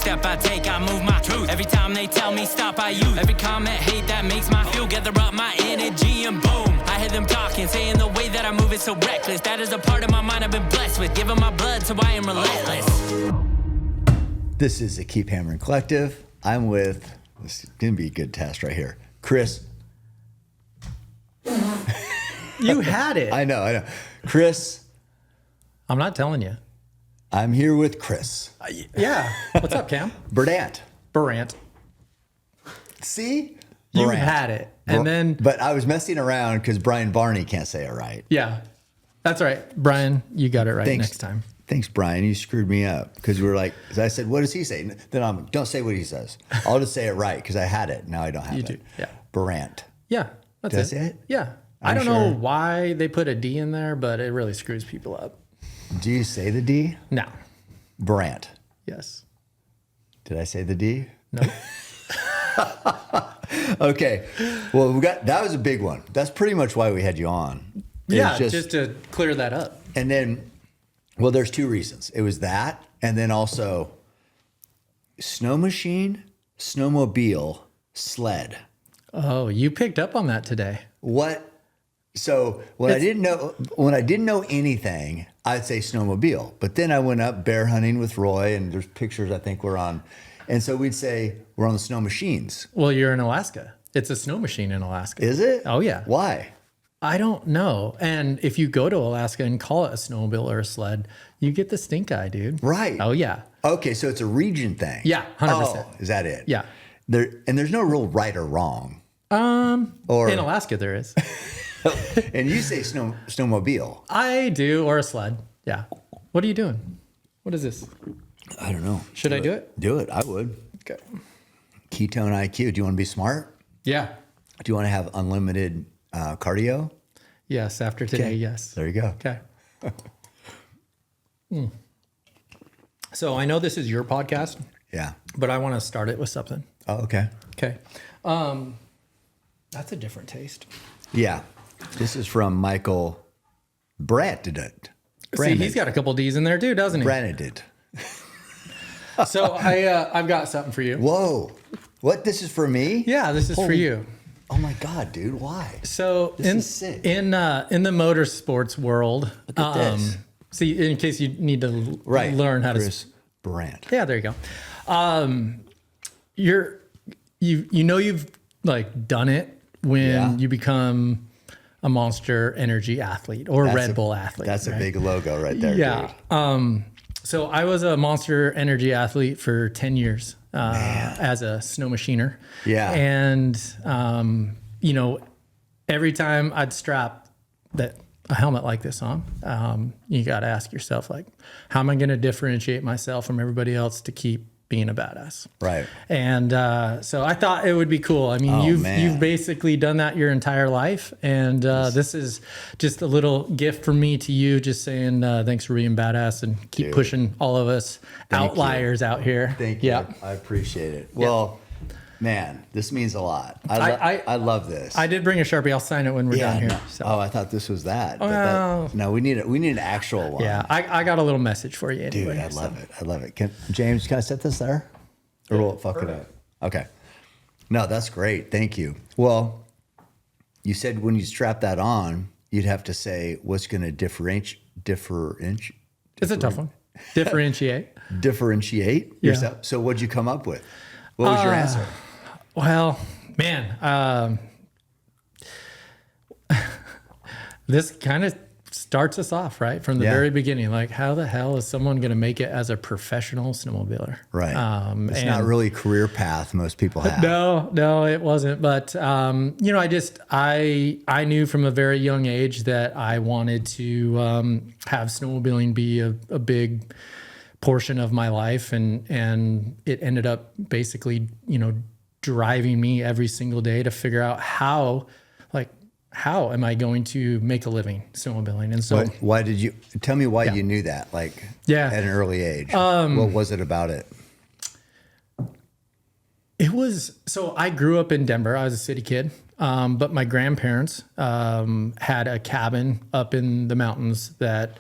step I take, I move my truth. Every time they tell me stop, I use every comment, hate that makes my fuel. Gather up my energy and boom, I hear them talking, saying the way that I move is so reckless. That is a part of my mind I've been blessed with, giving my blood so I am relentless. This is the Keep Hammering Collective. I'm with, this is going to be a good test right here, Chris. You had it. I know. Chris. I'm not telling you. I'm here with Chris. Yeah. What's up, Cam? Burandt. See? You Burandt. had it. And then. But I was messing around because Brian Barney can't say it right. Yeah. That's right. Brian, you got it right next time. Thanks, Brian. You screwed me up because we were like, as I said, what does he say? Then don't say what he says. I'll just say it right because I had it. Now I don't have it. You do. Yeah. Burandt. Yeah. That's Does it? Yeah. I don't know why they put a D in there, but it really screws people up. Do you say the D? No. Burandt. Yes. Did I say the D? No. Okay. Well, that was a big one. That's pretty much why we had you on. Yeah, just to clear that up. And then, well, there's two reasons. It was that, and then also snow machine, snowmobile, sled. Oh, you picked up on that today. What? So when I didn't know anything, I'd say snowmobile. But then I went up bear hunting with Roy, and there's pictures I think we're on. And so we'd say we're on the snow machines. Well, you're in Alaska. It's a snow machine in Alaska. Is it? Oh, yeah. Why? I don't know. And if you go to Alaska and call it a snowmobile or a sled, you get the stink eye, dude. Right. Oh, yeah. Okay, so it's a region thing. Yeah, 100%. Oh, is that it? Yeah. There's no real right or wrong. Or in Alaska there is. And you say snowmobile. I do, or a sled. Yeah. What are you doing? What is this? I don't know. Should I do it? Do it. I would. Okay. Ketone IQ. Do you want to be smart? Yeah. Do you want to have unlimited cardio? Yes. After today, yes. There you go. Okay. So I know this is your podcast. Yeah. But I want to start it with something. Oh, okay. Okay. That's a different taste. Yeah. This is from Michael Brandt. See, he's got a couple D's in there too, doesn't he? Branded. So I've got something for you. Whoa. What? This is for me? Yeah, this is for you. Oh my God, dude. Why? So this is sick. In the motorsports world, look at this. See, in case you need to learn how Chris Brandt. Yeah, there you go. You've like done it when you become a Monster Energy athlete or Red Bull athlete. That's a big logo right there, dude. So I was a Monster Energy athlete for 10 years as a snow machiner. Yeah. And, every time I'd strap a helmet like this on, you got to ask yourself, like, how am I going to differentiate myself from everybody else to keep being a badass? Right. And so I thought it would be cool. I mean, you've basically done that your entire life. And this is just a little gift from me to you, just saying thanks for being badass and keep pushing all of us outliers out here. Thank you. I appreciate it. Well, man, this means a lot. I love this. I did bring a Sharpie. I'll sign it when we're done here. No. So. Oh, I thought this was that. Well, no, we need an actual one. Yeah, I got a little message for you anyway. Dude, I love it. James, can I set this there? Or will it fuck it up? Okay. No, that's great. Thank you. Well, you said when you strap that on, you'd have to say what's going to differentiate. It's a tough one. Differentiate yourself. Yeah. So what'd you come up with? What was your answer? Well, man, this kind of starts us off right from the very beginning. Like, how the hell is someone going to make it as a professional snowmobiler? Right. It's not really a career path most people have. No, it wasn't. But I knew from a very young age that I wanted to have snowmobiling be a big portion of my life, and it ended up basically, driving me every single day to figure out how am I going to make a living snowmobiling? And so why did you tell me why you knew that? Like at an early age, what was it about it? It was, so I grew up in Denver. I was a city kid. But my grandparents, had a cabin up in the mountains that,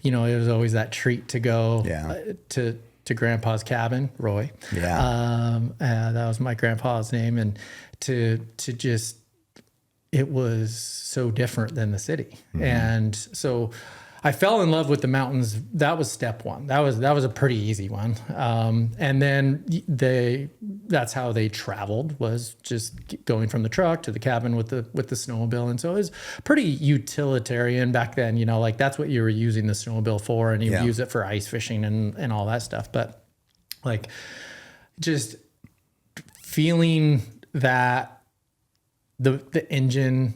it was always that treat to go to to grandpa's cabin, Roy. Yeah. That was my grandpa's name. And to just, it was so different than the city. And so I fell in love with the mountains. That was step one. That was a pretty easy one. And then that's how they traveled, was just going from the truck to the cabin with the snowmobile. And so it was pretty utilitarian back then, you know, like that's what you were using the snowmobile for, and you would use it for ice fishing and all that stuff. But like just feeling that the engine,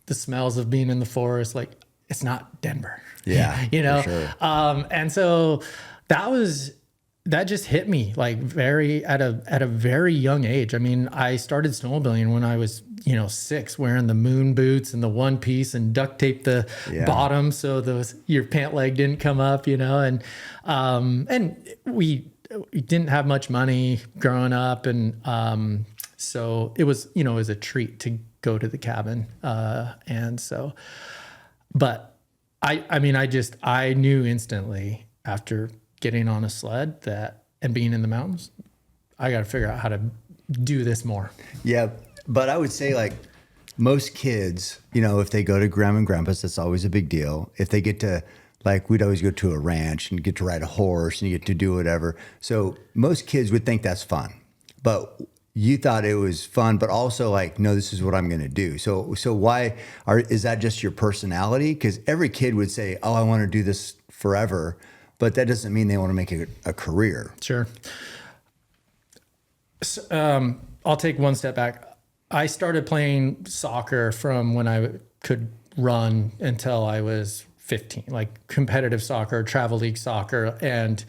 the smells of being in the forest, like it's not Denver. Yeah, you know? for sure. And so that just hit me like at a very young age. I mean, I started snowmobiling when I was, 6, wearing the moon boots and the one piece and duct tape the bottom so your pant leg didn't come up, and we didn't have much money growing up, and so it was, it was a treat to go to the cabin, and so, but I knew instantly after getting on a sled and being in the mountains, I got to figure out how to do this more. Yeah. But I would say like most kids, if they go to grandma and grandpa's, that's always a big deal. If they get to, like, we'd always go to a ranch and get to ride a horse and you get to do whatever. So most kids would think that's fun, but you thought it was fun, but also like, no, this is what I'm going to do. So why is that just your personality? Because every kid would say, oh, I want to do this forever, but that doesn't mean they want to make it a career. Sure. So, I'll take one step back. I started playing soccer from when I could run until I was 15, like competitive soccer, travel league soccer. And,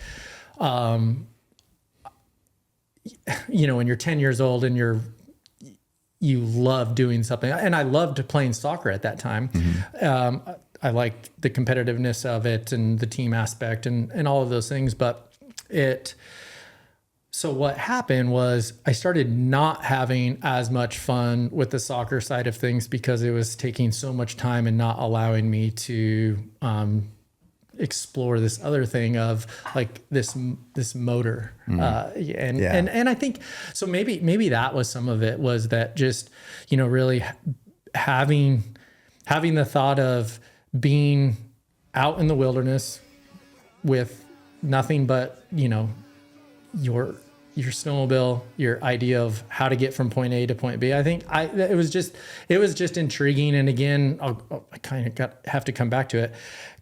when you're 10 years old and you love doing something, and I loved playing soccer at that time. Mm-hmm. I liked the competitiveness of it and the team aspect and all of those things. So what happened was I started not having as much fun with the soccer side of things because it was taking so much time and not allowing me to explore this other thing of like this motor. And I think so maybe that was some of it, was that just, really having the thought of being out in the wilderness with nothing but, your snowmobile, your idea of how to get from point A to point B. I think it was just intriguing. And again, I kind of have to come back to it.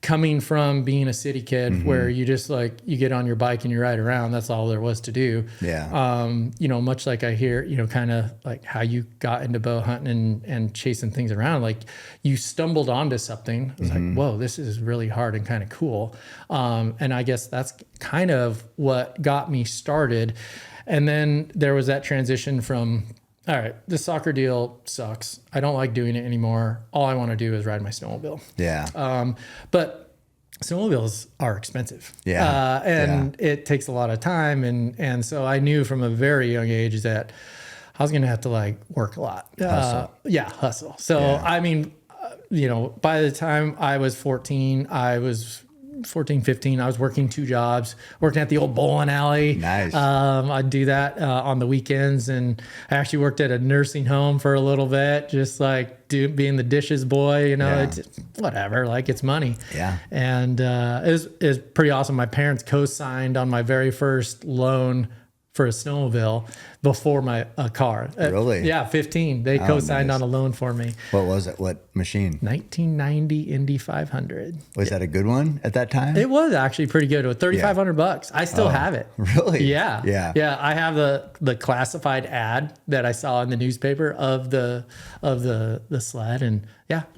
Coming from being a city kid, mm-hmm. where you just like, you get on your bike and you ride around, that's all there was to do. Yeah. Much like I hear, kind of like how you got into bow hunting and chasing things around, like you stumbled onto something. It was mm-hmm. like, whoa, this is really hard and kind of cool. And I guess that's kind of what got me started. And then there was that transition from, all right, this soccer deal sucks. I don't like doing it anymore. All I want to do is ride my snowmobile. Yeah. But snowmobiles are expensive. Yeah. It takes a lot of time. And so I knew from a very young age that I was going to have to like work a lot. Hustle. So, by the time I was 14, 15, I was working 2 jobs, working at the old bowling alley. Nice. I'd do that on the weekends. And I actually worked at a nursing home for a little bit, just like being the dishes boy, it's whatever, like it's money. Yeah. And it was pretty awesome. My parents co-signed on my very first loan for a snowmobile before my car. Really? 15. They co-signed on a loan for me. What was it? What machine? 1990 Indy 500. Was that a good one at that time? It was actually pretty good. It was $3,500. I still have it. Really? Yeah. Yeah. Yeah. I have the classified ad that I saw in the newspaper of the sled, and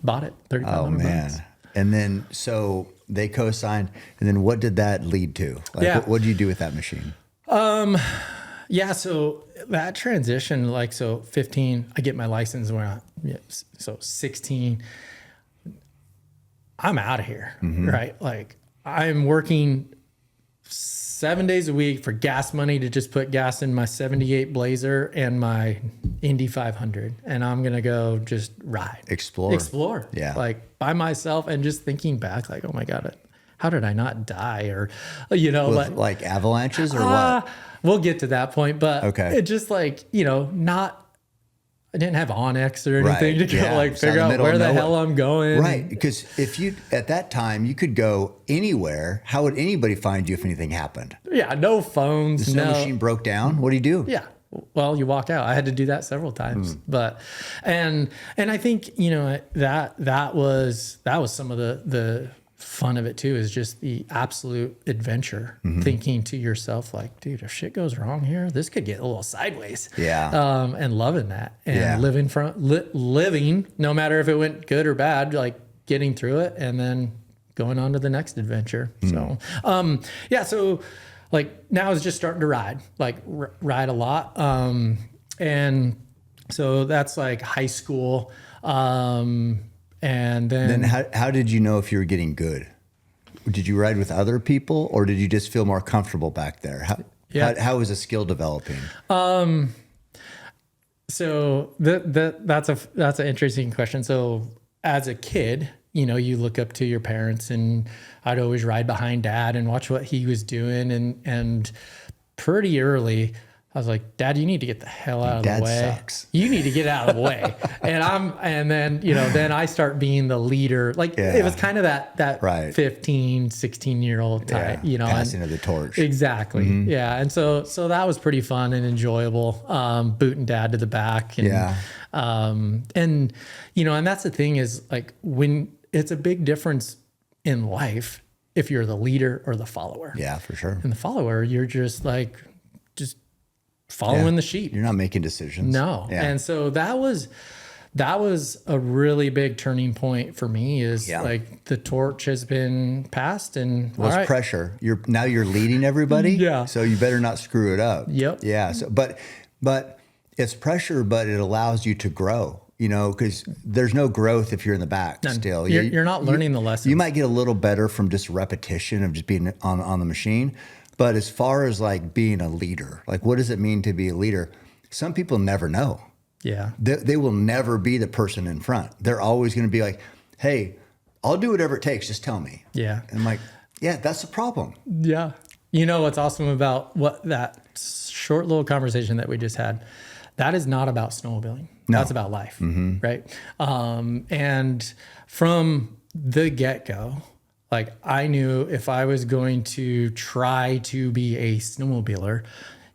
bought it. $3,500. Oh man. And then so they co-signed, and then what did that lead to? Like what did you do with that machine? So that transition, 15, I get my license so 16, I'm out of here, mm-hmm. right? Like I'm working 7 days a week for gas money to just put gas in my 78 Blazer and my Indy 500. And I'm going to go just ride. Explore. Yeah. Like by myself, and just thinking back, like, oh my God, how did I not die? Or, you know, like avalanches or what? We'll get to that point, but okay. it just like, you know, I didn't have Onyx or anything to go like figure out where the hell I'm going. Right. Because if you, at that time, you could go anywhere. How would anybody find you if anything happened? Yeah. No phones. The snow machine broke down. What do you do? Yeah. Well, you walk out. I had to do that several times, but, and I think, you know, that was some of the fun of it too, is just the absolute adventure, thinking to yourself like, dude, if shit goes wrong here, this could get a little sideways. Yeah. And loving that and living, no matter if it went good or bad, like getting through it and then going on to the next adventure. So, so like now it's just starting to ride, like ride a lot. And so that's like high school. And then how did you know if you were getting good? Did you ride with other people or did you just feel more comfortable back there? How was the skill developing? So that's an interesting question. So as a kid, you know, you look up to your parents, and I'd always ride behind Dad and watch what he was doing. And pretty early, I was like, Dad, you need to get the hell out of the way. Dad sucks. You need to get out of the way. And then, you know, then I start being the leader. Like it was kind of that right. 15, 16-year-old type, you know, passing of the torch. Exactly. Yeah. And so that was pretty fun and enjoyable. Booting Dad to the back. And, and, you know, and that's the thing is like when it's a big difference in life, if you're the leader or the follower. Yeah, for sure. And the follower, you're just following the sheep. You're not making decisions. No. Yeah. And so that was a really big turning point for me, is like the torch has been passed, and it's pressure. Now you're leading everybody. Yeah. So you better not screw it up. Yep. Yeah. So, but it's pressure, but it allows you to grow, you know, because there's no growth if you're in the back still. You're not learning the lessons. You might get a little better from just repetition of just being on the machine. But as far as like being a leader, like what does it mean to be a leader? Some people never know. Yeah. They will never be the person in front. They're always going to be like, hey, I'll do whatever it takes. Just tell me. Yeah. And I'm like, yeah, that's the problem. Yeah. You know, what's awesome about that short little conversation that we just had, that is not about snowmobiling. No. That's about life. Right. And from the get-go, like I knew if I was going to try to be a snowmobiler,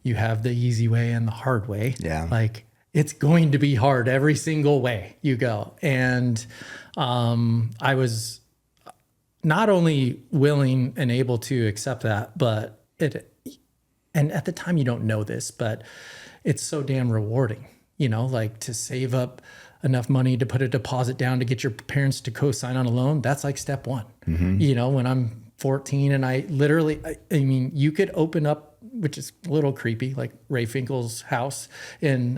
you have the easy way and the hard way. Yeah. Like it's going to be hard every single way you go. And I was not only willing and able to accept that, but and at the time you don't know this, but it's so damn rewarding, you know, like to save up enough money to put a deposit down to get your parents to co-sign on a loan. That's like step one. You know, when I'm 14 and I literally, I mean, you could open up, which is a little creepy, like Ray Finkel's house in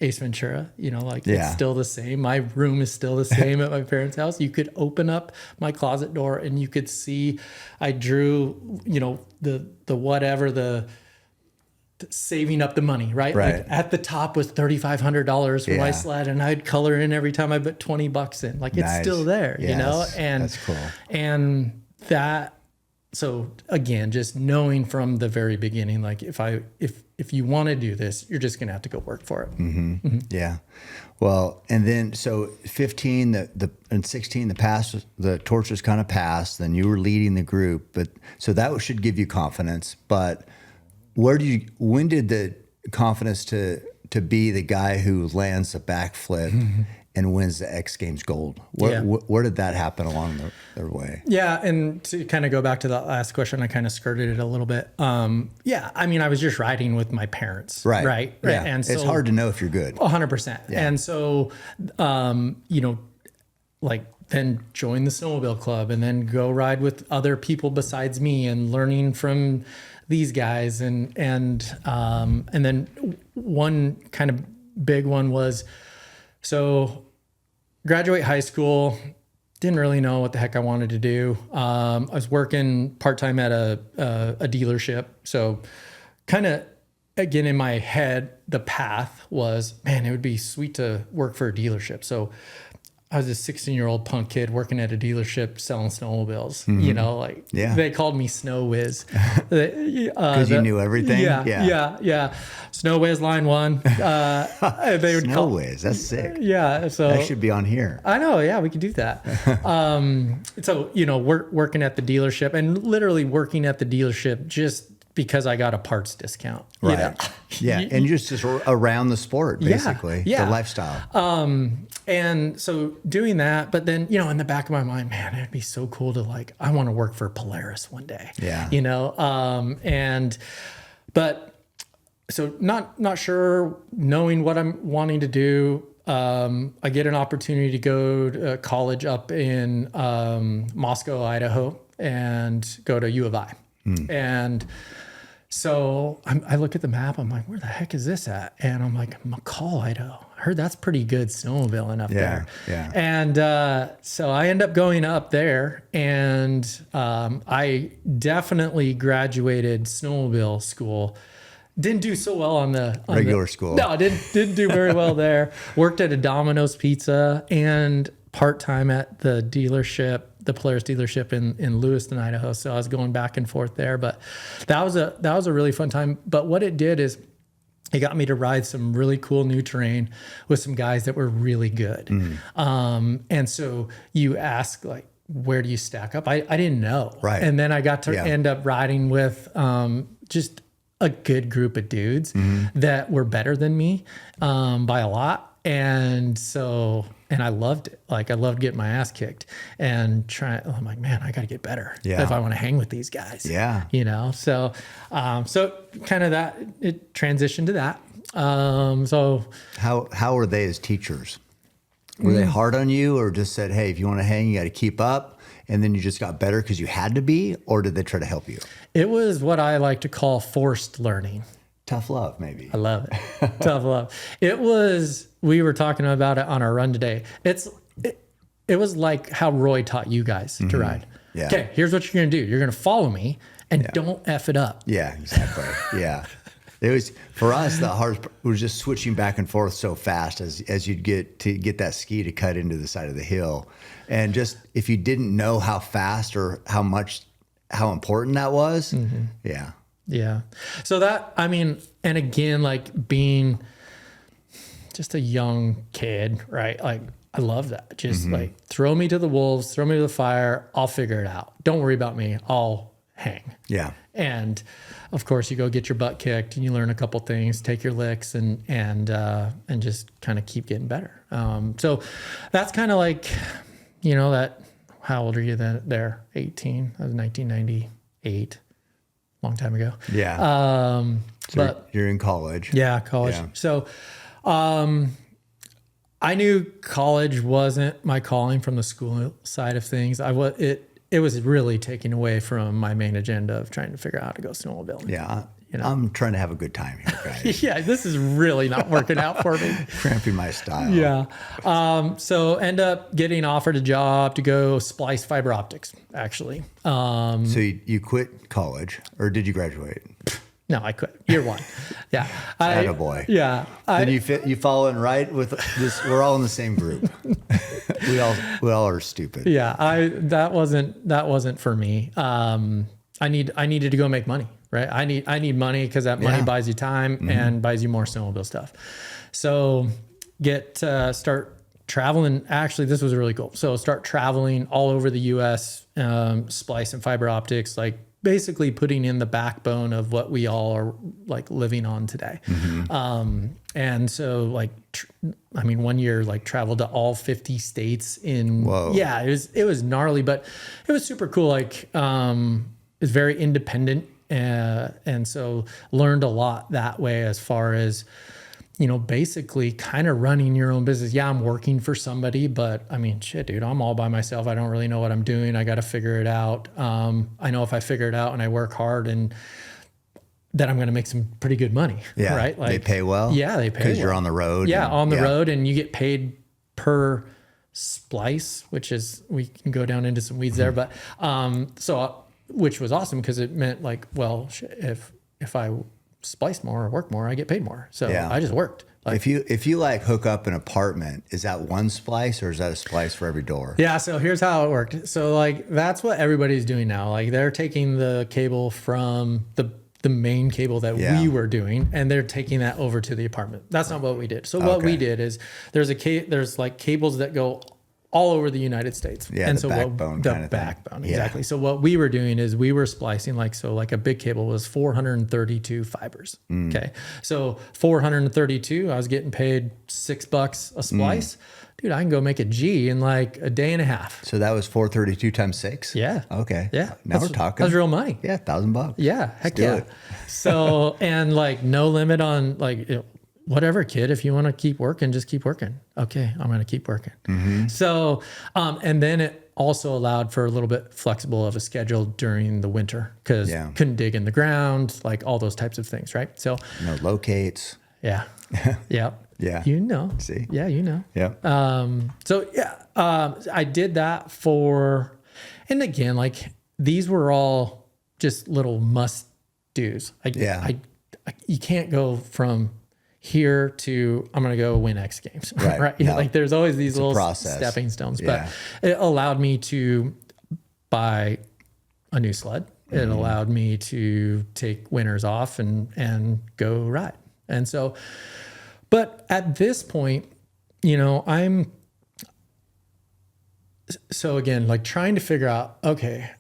Ace Ventura, you know, like it's still the same. My room is still the same at my parents' house. You could open up my closet door and you could see, I drew, you know, the saving up the money, right? Like at the top was $3,500 for my sled, and I'd color in every time I put $20 in. Like it's still there, you know? And that's cool. And that, so again, just knowing from the very beginning, like if you want to do this, you're just going to have to go work for it. Yeah. Well, and then so 15, and 16, the torch was kind of passed. Then you were leading the group, but so that should give you confidence. But when did the confidence to be the guy who lands a backflip and wins the X Games gold? Where did that happen along the way? Yeah. And to kind of go back to the last question, I kind of skirted it a little bit. I mean, I was just riding with my parents. Right. Yeah. And so it's hard to know if you're good. 100%. Yeah. And so, you know, like then join the snowmobile club and then go ride with other people besides me and learning from these guys. And then one kind of big one was, so graduate high school, didn't really know what the heck I wanted to do. I was working part-time at a dealership. So kind of, again, in my head, the path was, man, it would be sweet to work for a dealership. So I was a 16-year-old punk kid working at a dealership selling snowmobiles. Like they called me Snow Whiz. Because you knew everything? Yeah. Snow Whiz line 1. They would Snow Whiz, that's sick. Yeah. So that should be on here. I know. Yeah, we could do that. So, working at the dealership and literally working at the dealership just because I got a parts discount. Right. Yeah. And just around the sport, basically. Yeah. The lifestyle. And so doing that, but then, in the back of my mind, man, it'd be so cool to I want to work for Polaris one day. Yeah. But so not sure, knowing what I'm wanting to do. I get an opportunity to go to college up in Moscow, Idaho, and go to U of I. And so I look at the map. I'm like, where the heck is this at? And I'm like, McCall, Idaho. I heard that's pretty good snowmobiling up there. Yeah. And so I end up going up there, and I definitely graduated snowmobile school. Didn't do so well on the regular school. No, didn't do very well there. Worked at a Domino's Pizza and part-time at the dealership, the Polaris dealership in Lewiston, Idaho. So I was going back and forth there, but that was a really fun time. But what it did is it got me to ride some really cool new terrain with some guys that were really good. And so you ask, where do you stack up? I didn't know. Right. And then I got to end up riding with just a good group of dudes that were better than me by a lot. And I loved it. I loved getting my ass kicked and I'm like, man, I got to get better if I want to hang with these guys. Yeah. So kind of that, it transitioned to that. So how were they as teachers? Were they hard on you, or just said, hey, if you want to hang, you got to keep up? And then you just got better because you had to be, or did they try to help you? It was what I like to call forced learning. Tough love, maybe. I love it. Tough love. We were talking about it on our run today. It was like how Roy taught you guys to ride. Yeah. Okay, here's what you're going to do. You're going to follow me and don't F it up. Yeah, exactly. Yeah. It was, for us, the hard was just switching back and forth so fast as you'd get that ski to cut into the side of the hill. And just, if you didn't know how fast or how important that was, yeah. Yeah. So that, and again, being just a young kid, right? I love that. Just throw me to the wolves, throw me to the fire. I'll figure it out. Don't worry about me. I'll hang. Yeah. And of course you go get your butt kicked and you learn a couple things, take your licks and just kind of keep getting better. So that's kind of that, how old are you then there? 18. That was 1998. Long time ago. Yeah. So but you're in college. Yeah, college. Yeah. So, I knew college wasn't my calling from the school side of things. It was really taking away from my main agenda of trying to figure out how to go snowmobiling. Yeah. I'm trying to have a good time here, guys. Yeah, this is really not working out for me. Cramping my style. Yeah. So end up getting offered a job to go splice fiber optics, actually. So you quit college, or did you graduate? No, I quit. Year one. Yeah. Attaboy. Yeah. Then you follow in right with this. We're all in the same group. we all are stupid. Yeah. That wasn't for me. I needed to go make money. Right. I need money because that money buys you time and buys you more snowmobile stuff. So start traveling. Actually, this was really cool. So start traveling all over the US, splice and fiber optics, basically putting in the backbone of what we all are living on today. And so 1 year, traveled to all 50 states in, Whoa. Yeah, it was gnarly, but it was super cool. It's very independent. And so learned a lot that way as far as, basically kind of running your own business. Yeah, I'm working for somebody, but shit, dude, I'm all by myself. I don't really know what I'm doing. I got to figure it out. I know if I figure it out and I work hard and then I'm going to make some pretty good money. Yeah. Right. They pay well. Yeah, they pay because well. You're on the road. Yeah. On the road, and you get paid per splice, which is, we can go down into some weeds there, but, which was awesome because it meant if I splice more or work more, I get paid more. So Yeah. I just worked. Like, if you like hook up an apartment, is that one splice or is that a splice for every door? yeah, so here's how it worked. So like that's what everybody's doing now. Like they're taking the cable from the main cable that Yeah. we were doing, and they're taking that over to the apartment. That's not what we did. So what we did is there's like cables that go all over the United States. Yeah, and the so backbone the kind of thing. backbone, Yeah. exactly. So what we were doing is we were splicing like a big cable was 432 fibers. Mm. Okay. So 432, I was getting paid $6 a splice. Dude, I can go make a G in like a day and a half. So that was 432 times 6? Yeah. Okay. Yeah. Now we're talking. That's real money. Yeah, $1,000. Yeah. Heck do yeah. it. So, and like no limit on like, whatever, kid, if you want to keep working, just keep working. Okay. I'm going to keep working. Mm-hmm. So, and then it also allowed for a little bit flexible of a schedule during the winter because couldn't dig in the ground, like all those types of things. Right. So No locates. yeah. Yeah. Yeah. You know. See? Yeah. You know. Yeah. So yeah, I did that and again, like these were all just little must do's. You can't go from here to I'm going to go win X Games, right? No. Like there's always these little process. stepping stones, Yeah. but it allowed me to buy a new sled. It allowed me to take winters off and go ride. And so, but at this point, so again, like trying to figure out, okay,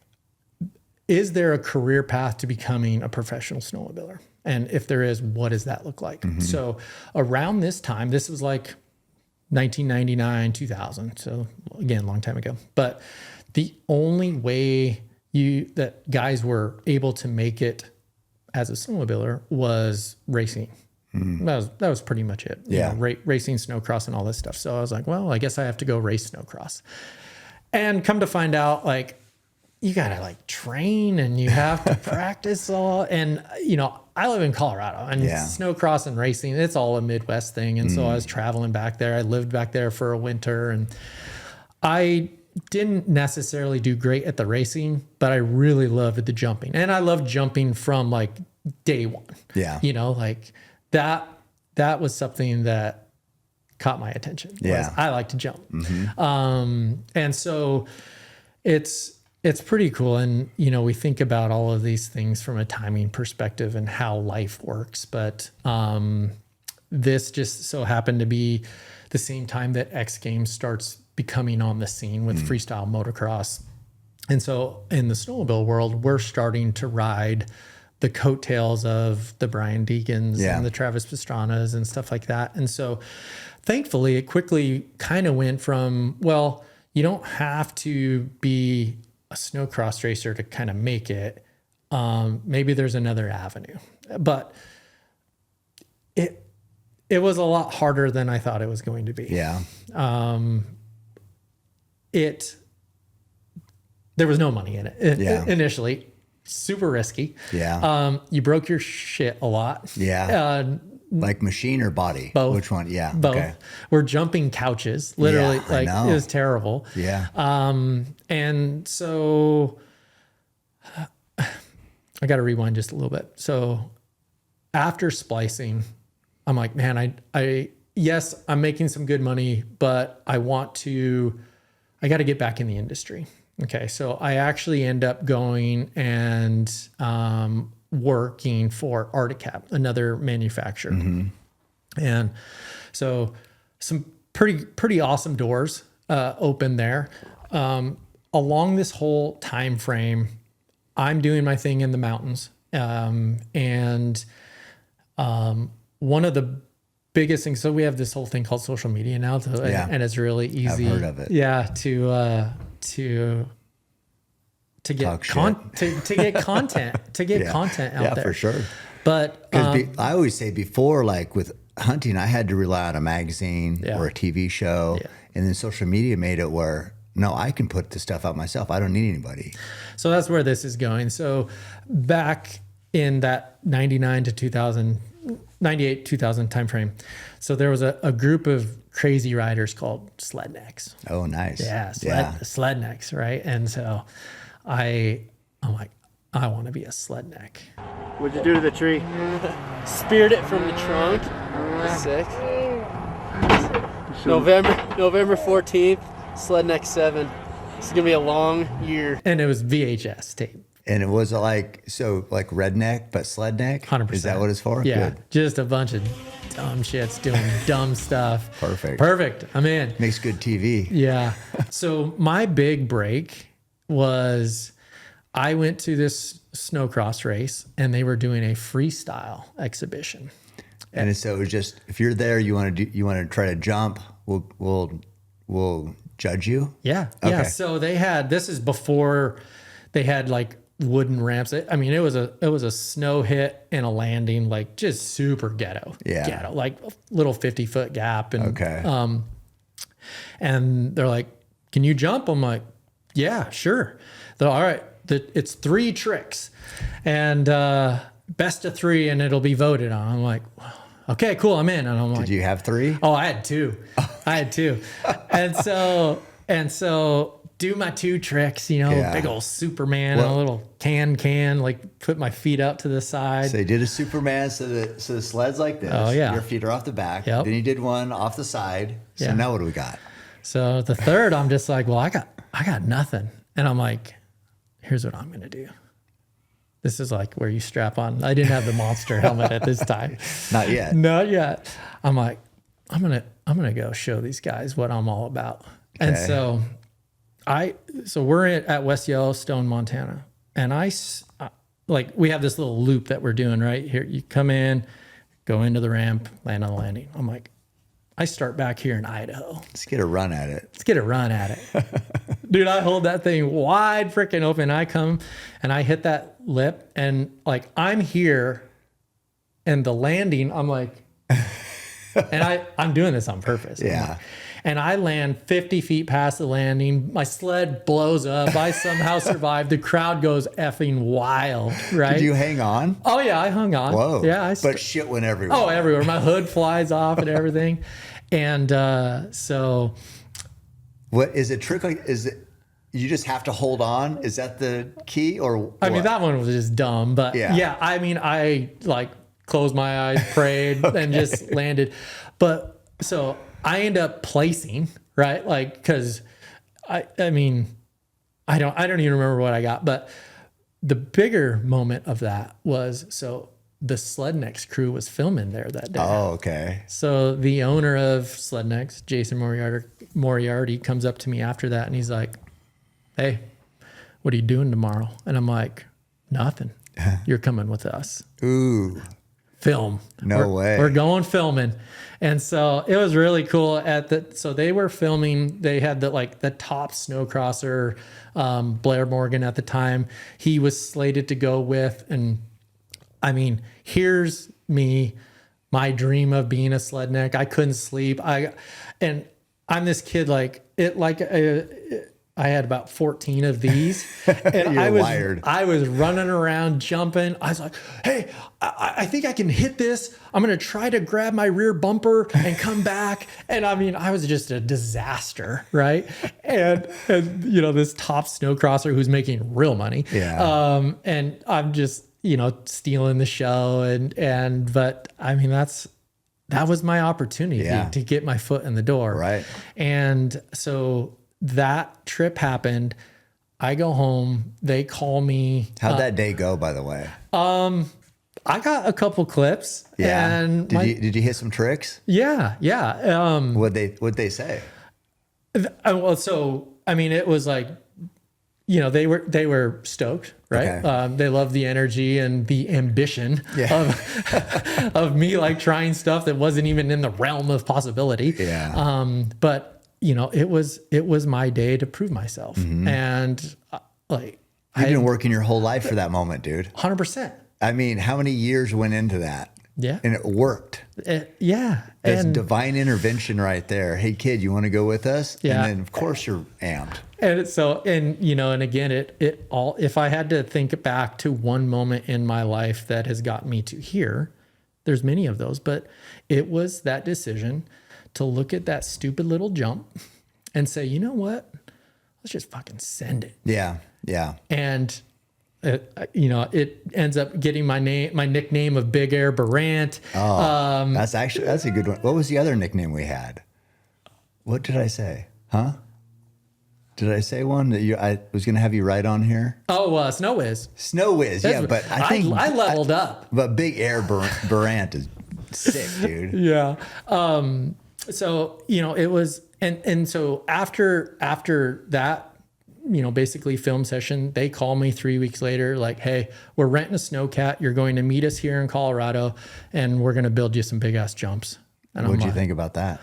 is there a career path to becoming a professional snowmobiler? And if there is, what does that look like? So around this time, this was like 1999, 2000. So again, long time ago. But the only way that guys were able to make it as a snowmobiler was racing. That was pretty much it. Racing, snowcross, and all this stuff. So I was like, well, I guess I have to go race snowcross. And come to find out, like, you gotta like train and you have to practice all. And I live in Colorado, and snowcross and racing, it's all a Midwest thing. And so I was traveling back there. I lived back there for a winter, and I didn't necessarily do great at the racing, but I really loved the jumping, and I loved jumping from like day one. Yeah. Like that was something that caught my attention. Yeah. I like to jump. And so it's pretty cool. And, we think about all of these things from a timing perspective and how life works. But this just so happened to be the same time that X Games starts becoming on the scene with freestyle motocross. And so in the snowmobile world, we're starting to ride the coattails of the Brian Deegans and the Travis Pastranas and stuff like that. And so thankfully, it quickly kind of went from, well, you don't have to be a snowcross racer to kind of make it. Maybe there's another avenue, but it was a lot harder than I thought it was going to be. Yeah. There was no money in it initially. Super risky. Yeah. You broke your shit a lot. Yeah. Like machine or body? Both. Which one? Yeah. Both. Okay. We're jumping couches, literally. Yeah, I know. It was terrible. Yeah. And so I got to rewind just a little bit. So after splicing, I'm like, man, yes, I'm making some good money, but I got to get back in the industry. Okay. So I actually end up going and, working for Articap, another manufacturer. And so some pretty awesome doors, open there. Along this whole time frame, I'm doing my thing in the mountains. And one of the biggest things, so we have this whole thing called social media now, and it's really easy. I've heard of it. Yeah. To get content out there. For sure. But I always say before, like with hunting, I had to rely on a magazine or a TV show, and then social media made it where no, I can put this stuff out myself. I don't need anybody. So that's where this is going. So back in that 99 to 2000, 98, 2000 timeframe, so there was a group of crazy riders called Slednecks. Oh, nice. Yeah, Slednecks, right? And so I'm like, I want to be a Sledneck. What'd you do to the tree? Speared it from the trunk. Sick. November 14th, Sledneck 7. It's gonna be a long year. And it was VHS tape. And it was like redneck, but Sledneck? 100%. Is that what it's for? Yeah. Good. Just a bunch of dumb shits doing dumb stuff. Perfect. I'm in. Makes good TV. Yeah. So my big break was I went to this snowcross race and they were doing a freestyle exhibition. And so it was just, if you're there, you want to try to jump, we'll judge you. Yeah. Okay. Yeah. So they had, this is before they had like wooden ramps. I mean, it was a snow hit and a landing, like just super ghetto. Yeah. Ghetto, like a little 50-foot gap. And, Okay. and they're like, can you jump? I'm like, yeah, sure. They're all right. It's 3 tricks and, best of 3 and it'll be voted on. I'm like, okay, cool. I'm in. And I'm like, Did you have 3? oh, I had 2. And so do my 2 tricks, you know, Yeah. big old Superman, a little can, like put my feet out to the side. So you did a Superman, so the sled's like this. Oh, yeah. Your feet are off the back. Yep. Then you did one off the side. So Yeah. now what do we got? So the third, I'm just like, well, I got nothing. And I'm like, here's what I'm going to do. This is like where you strap on. I didn't have the monster helmet at this time. Not yet. Not yet. I'm like, I'm gonna go show these guys what I'm all about. And Okay. so we're at West Yellowstone, Montana, and we have this little loop that we're doing right here. You come in, go into the ramp, land on the landing. I'm like, I start back here in Idaho. Let's get a run at it. Let's get a run at it. Dude, I hold that thing wide freaking open. I come and I hit that lip and like I'm here and the landing, I'm like, and I'm doing this on purpose. Yeah. And I land 50 feet past the landing. My sled blows up. I somehow survive. The crowd goes effing wild, right? Did you hang on? Oh, yeah, I hung on. Whoa. Yeah. But shit went everywhere. Oh, everywhere. My hood flies off and everything. And so... What is it? Is it you just have to hold on? Is that the key or what? I mean, that one was just dumb, but yeah, I mean, I like closed my eyes, prayed, and just landed. But so I end up placing, right? Like, cause I mean, I don't even remember what I got, but the bigger moment of that was, so the Slednecks crew was filming there that day. Oh, okay. So the owner of Slednecks, Jason Moriarty, comes up to me after that and he's like, hey, what are you doing tomorrow? And I'm like, nothing. You're coming with us. Ooh. Film. No way. We're going filming. And so it was really cool so they were filming, they had the top snowcrosser, Blair Morgan at the time. He was slated to go with, and I mean, here's me, my dream of being a Sledneck. I couldn't sleep. And I'm this kid I had about 14 of these, and I was running around jumping. I was like, hey, I think I can hit this. I'm going to try to grab my rear bumper and come back. And I mean, I was just a disaster. Right. And you know, this top snowcrosser who's making real money. Yeah. And I'm just, you know, stealing the show but I mean, that was my opportunity to get my foot in the door. Right. And so that trip happened. I go home. They call me. How'd that day go, by the way? I got a couple clips. Yeah. And did you hit some tricks? Yeah. Yeah. What'd they say? Well, so I mean, it was like, you know, they were stoked, right? Okay. They loved the energy and the ambition of me like trying stuff that wasn't even in the realm of possibility. Yeah. But you know, it was my day to prove myself. Mm-hmm. And you've been working your whole life for that moment, dude. 100%. I mean, how many years went into that? Yeah. And it worked. Yeah. That's and divine intervention right there. Hey kid, you want to go with us? Yeah. And then of course you're amped. And you know, and again, it all, if I had to think back to one moment in my life that has gotten me to here, there's many of those, but it was that decision to look at that stupid little jump and say, you know what? Let's just fucking send it. Yeah. Yeah. And it ends up getting my nickname of Big Air Burandt. Oh, that's a good one. What was the other nickname we had? What did I say? Huh? Did I say one that I was going to have you write on here? Oh, Snow Whiz. Snow Whiz, yeah, but I think I leveled up. But Big Air Burandt is sick, dude. Yeah. So, it was, and so after that, basically film session, they call me 3 weeks later, like, hey, we're renting a snowcat. You're going to meet us here in Colorado and we're going to build you some big ass jumps. And What'd you think about that?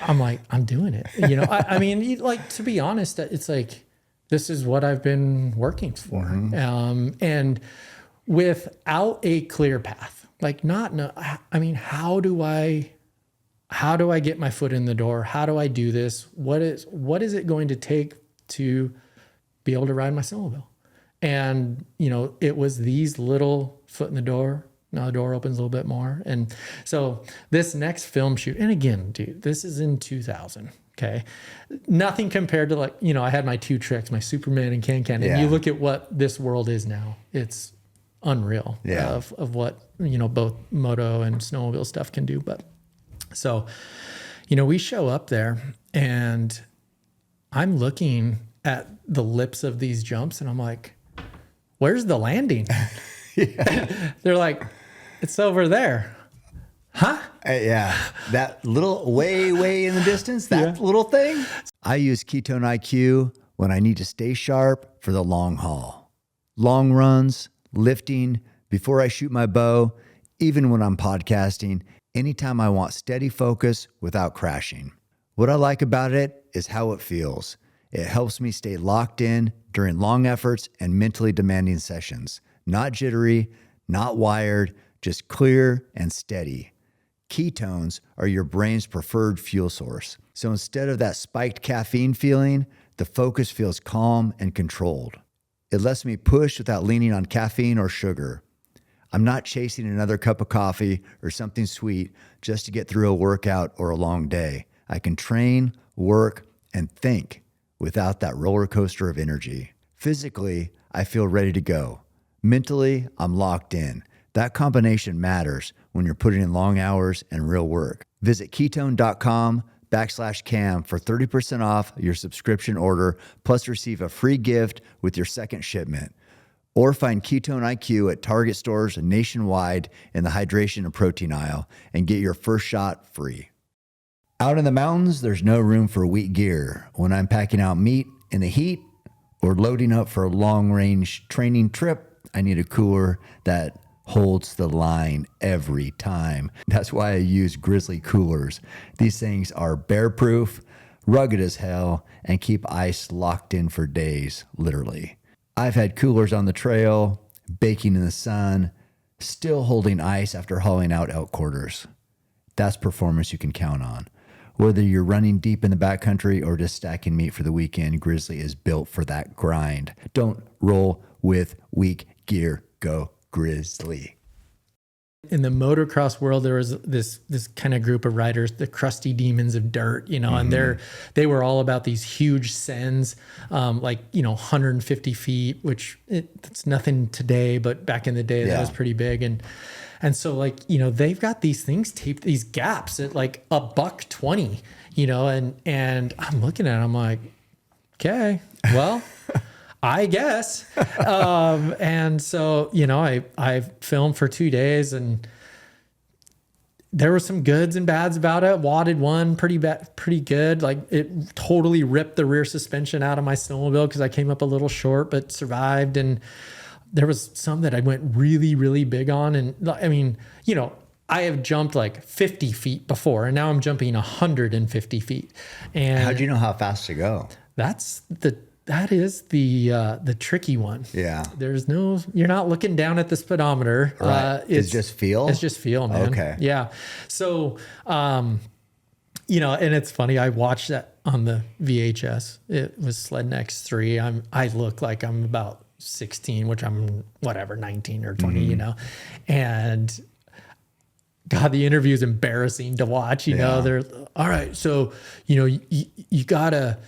I'm like, I'm doing it. I mean, like, to be honest, it's like, this is what I've been working for. And without a clear path, like I mean, how do I get my foot in the door? How do I do this? What is it going to take to be able to ride my snowmobile? And, it was these little foot in the door. Now the door opens a little bit more. And so this next film shoot, and again, dude, this is in 2000. Okay. Nothing compared to I had my 2 tricks, my Superman and Can-Can. And you look at what this world is now, it's unreal of what, both moto and snowmobile stuff can do. But so, we show up there and I'm looking at the lips of these jumps and I'm like, where's the landing? They're like, it's over there. Huh? Yeah. That little way in the distance, that little thing. I use Ketone IQ when I need to stay sharp for the long haul. Long runs, lifting, before I shoot my bow, even when I'm podcasting, anytime I want steady focus without crashing. What I like about it is how it feels. It helps me stay locked in during long efforts and mentally demanding sessions. Not jittery, not wired, just clear and steady. Ketones are your brain's preferred fuel source. So instead of that spiked caffeine feeling, the focus feels calm and controlled. It lets me push without leaning on caffeine or sugar. I'm not chasing another cup of coffee or something sweet just to get through a workout or a long day. I can train, work, and think without that roller coaster of energy. Physically, I feel ready to go. Mentally, I'm locked in. That combination matters when you're putting in long hours and real work. Visit ketone.com/cam for 30% off your subscription order, plus receive a free gift with your second shipment. Or find Ketone IQ at Target stores nationwide in the hydration and protein aisle and get your first shot free. Out in the mountains, there's no room for weak gear. When I'm packing out meat in the heat or loading up for a long-range training trip, I need a cooler that holds the line every time. That's why I use Grizzly coolers. These things are bear-proof, rugged as hell, and keep ice locked in for days, literally. I've had coolers on the trail, baking in the sun, still holding ice after hauling out elk quarters. That's performance you can count on. Whether you're running deep in the backcountry or just stacking meat for the weekend, Grizzly is built for that grind. Don't roll with weak gear. Go Grizzly. In the motocross world, there was this kind of group of riders, the crusty demons of dirt, and they were all about these huge sends, 150 feet, which it's nothing today, but back in the day that was pretty big. And so they've got these things taped, these gaps at like $120, and I'm looking at it, I'm like, okay, well, I guess. And so, I filmed for 2 days and there were some goods and bads about it. Wadded one pretty good. Like it totally ripped the rear suspension out of my snowmobile because I came up a little short, but survived. And there was some that I went really, really big on. And I mean, I have jumped like 50 feet before and now I'm jumping 150 feet. And how'd you know how fast to go? That is the tricky one. Yeah. You're not looking down at the speedometer. Right. It's just feel? It's just feel, man. Okay. Yeah. So, and it's funny. I watched that on the VHS. It was Slednecks 3. I look like I'm about 16, which I'm 19 or 20, and God, the interview is embarrassing to watch. They're all right. So, you gotta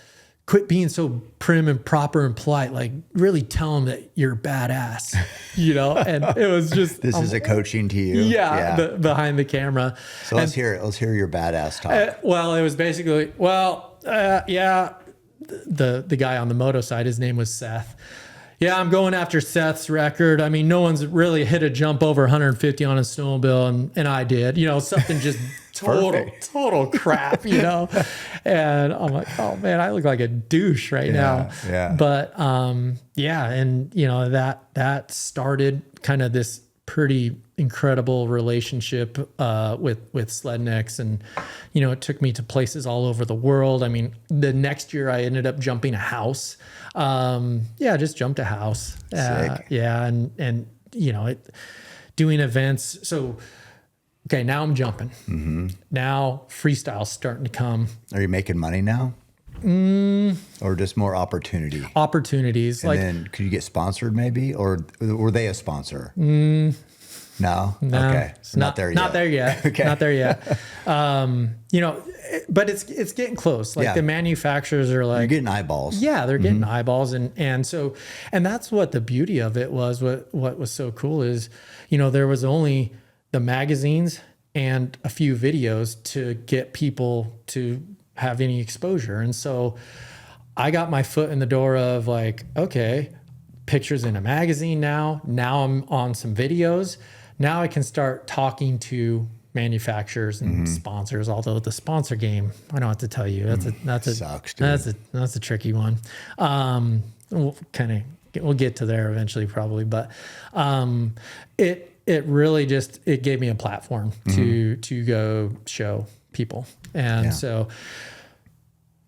quit being so prim and proper and polite. Like, really tell them that you're badass, you know? And it was just, This is a coaching to you. yeah. Behind the camera. So let's hear your badass talk. Well, it was basically, the guy on the moto side, his name was Seth. Yeah, I'm going after Seth's record. I mean, no one's really hit a jump over 150 on a snowmobile, and I did. You know, something just total crap, you know? And I'm like, oh man, I look like a douche right now. Yeah. But and you know, that started kind of this pretty incredible relationship with Slednecks, and you know, it took me to places all over the world. I mean, the next year I ended up jumping a house. Just jumped a house. And you know, doing events. So okay, now I'm jumping. Mm-hmm. Now freestyle's starting to come. Are you making money now? Or just more opportunity? Opportunities. And then could you get sponsored maybe? Or were they a sponsor? No? Okay. Not there yet. Not there yet. Okay. Not there yet. You know, but it's getting close. Like the manufacturers are like, you're getting eyeballs. Yeah, they're getting eyeballs. And that's what the beauty of it was. What was so cool is, you know, there was only the magazines and a few videos to get people to have any exposure. And so I got my foot in the door of like, okay, pictures in a magazine now I'm on some videos. Now I can start talking to manufacturers and sponsors, although the sponsor game, I don't have to tell you, that's a tricky one. We'll get to there eventually probably, but it really just, it gave me a platform to go show people. And so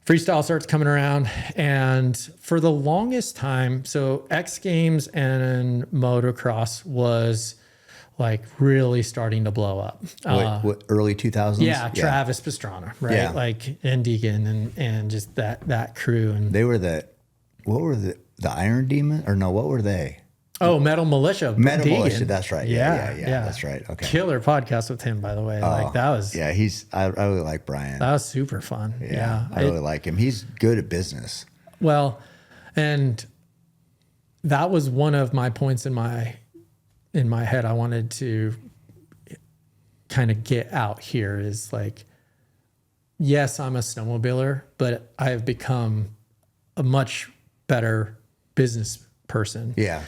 freestyle starts coming around, and for the longest time, so X Games and motocross was like really starting to blow up. What early 2000s? Yeah, Travis Pastrana, right? Yeah. Like, and Deegan and just that crew. And they were what were the Iron Demon? Or no, what were they? Oh, Metal Militia. Metal Deegan. Militia, that's right. Yeah, that's right. Okay. Killer podcast with him, by the way. Like that was. Yeah, I really like Brian. That was super fun. Yeah. I really like him. He's good at business. Well, and that was one of my points in my head. I wanted to kind of get out here is like, yes, I'm a snowmobiler, but I have become a much better business person. Yeah.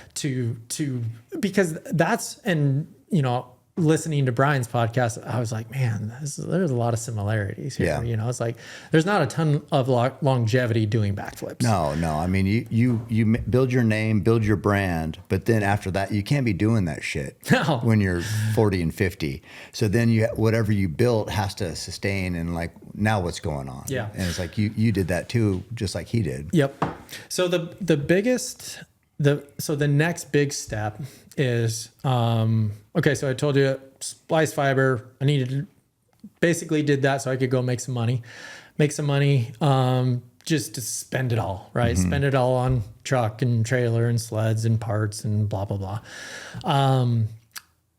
Because that's, and you know, listening to Brian's podcast, I was like, man, there's a lot of similarities here. Yeah. You know, it's like, there's not a ton of longevity doing backflips. No. I mean, you build your name, build your brand, but then after that, you can't be doing that shit when you're 40 and 50. So then whatever you built has to sustain, and like, now what's going on? Yeah. And it's like, you did that too, just like he did. Yep. So the next big step is, okay, so I told you splice fiber, basically did that so I could go make some money, just to spend it all, right? Spend it all on truck and trailer and sleds and parts and blah, blah, blah.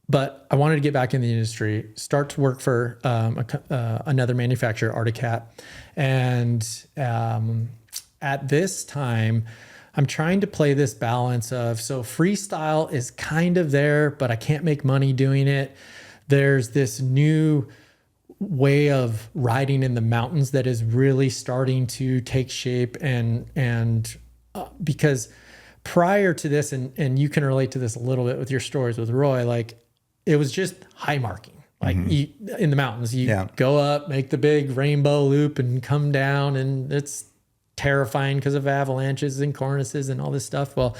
But I wanted to get back in the industry, start to work for another manufacturer, Articat. And at this time, I'm trying to play this balance of, so freestyle is kind of there, but I can't make money doing it. There's this new way of riding in the mountains that is really starting to take shape. And because prior to this, and you can relate to this a little bit with your stories with Roy, like it was just high marking. Like in the mountains, you go up, make the big rainbow loop and come down, and it's terrifying because of avalanches and cornices and all this stuff. Well,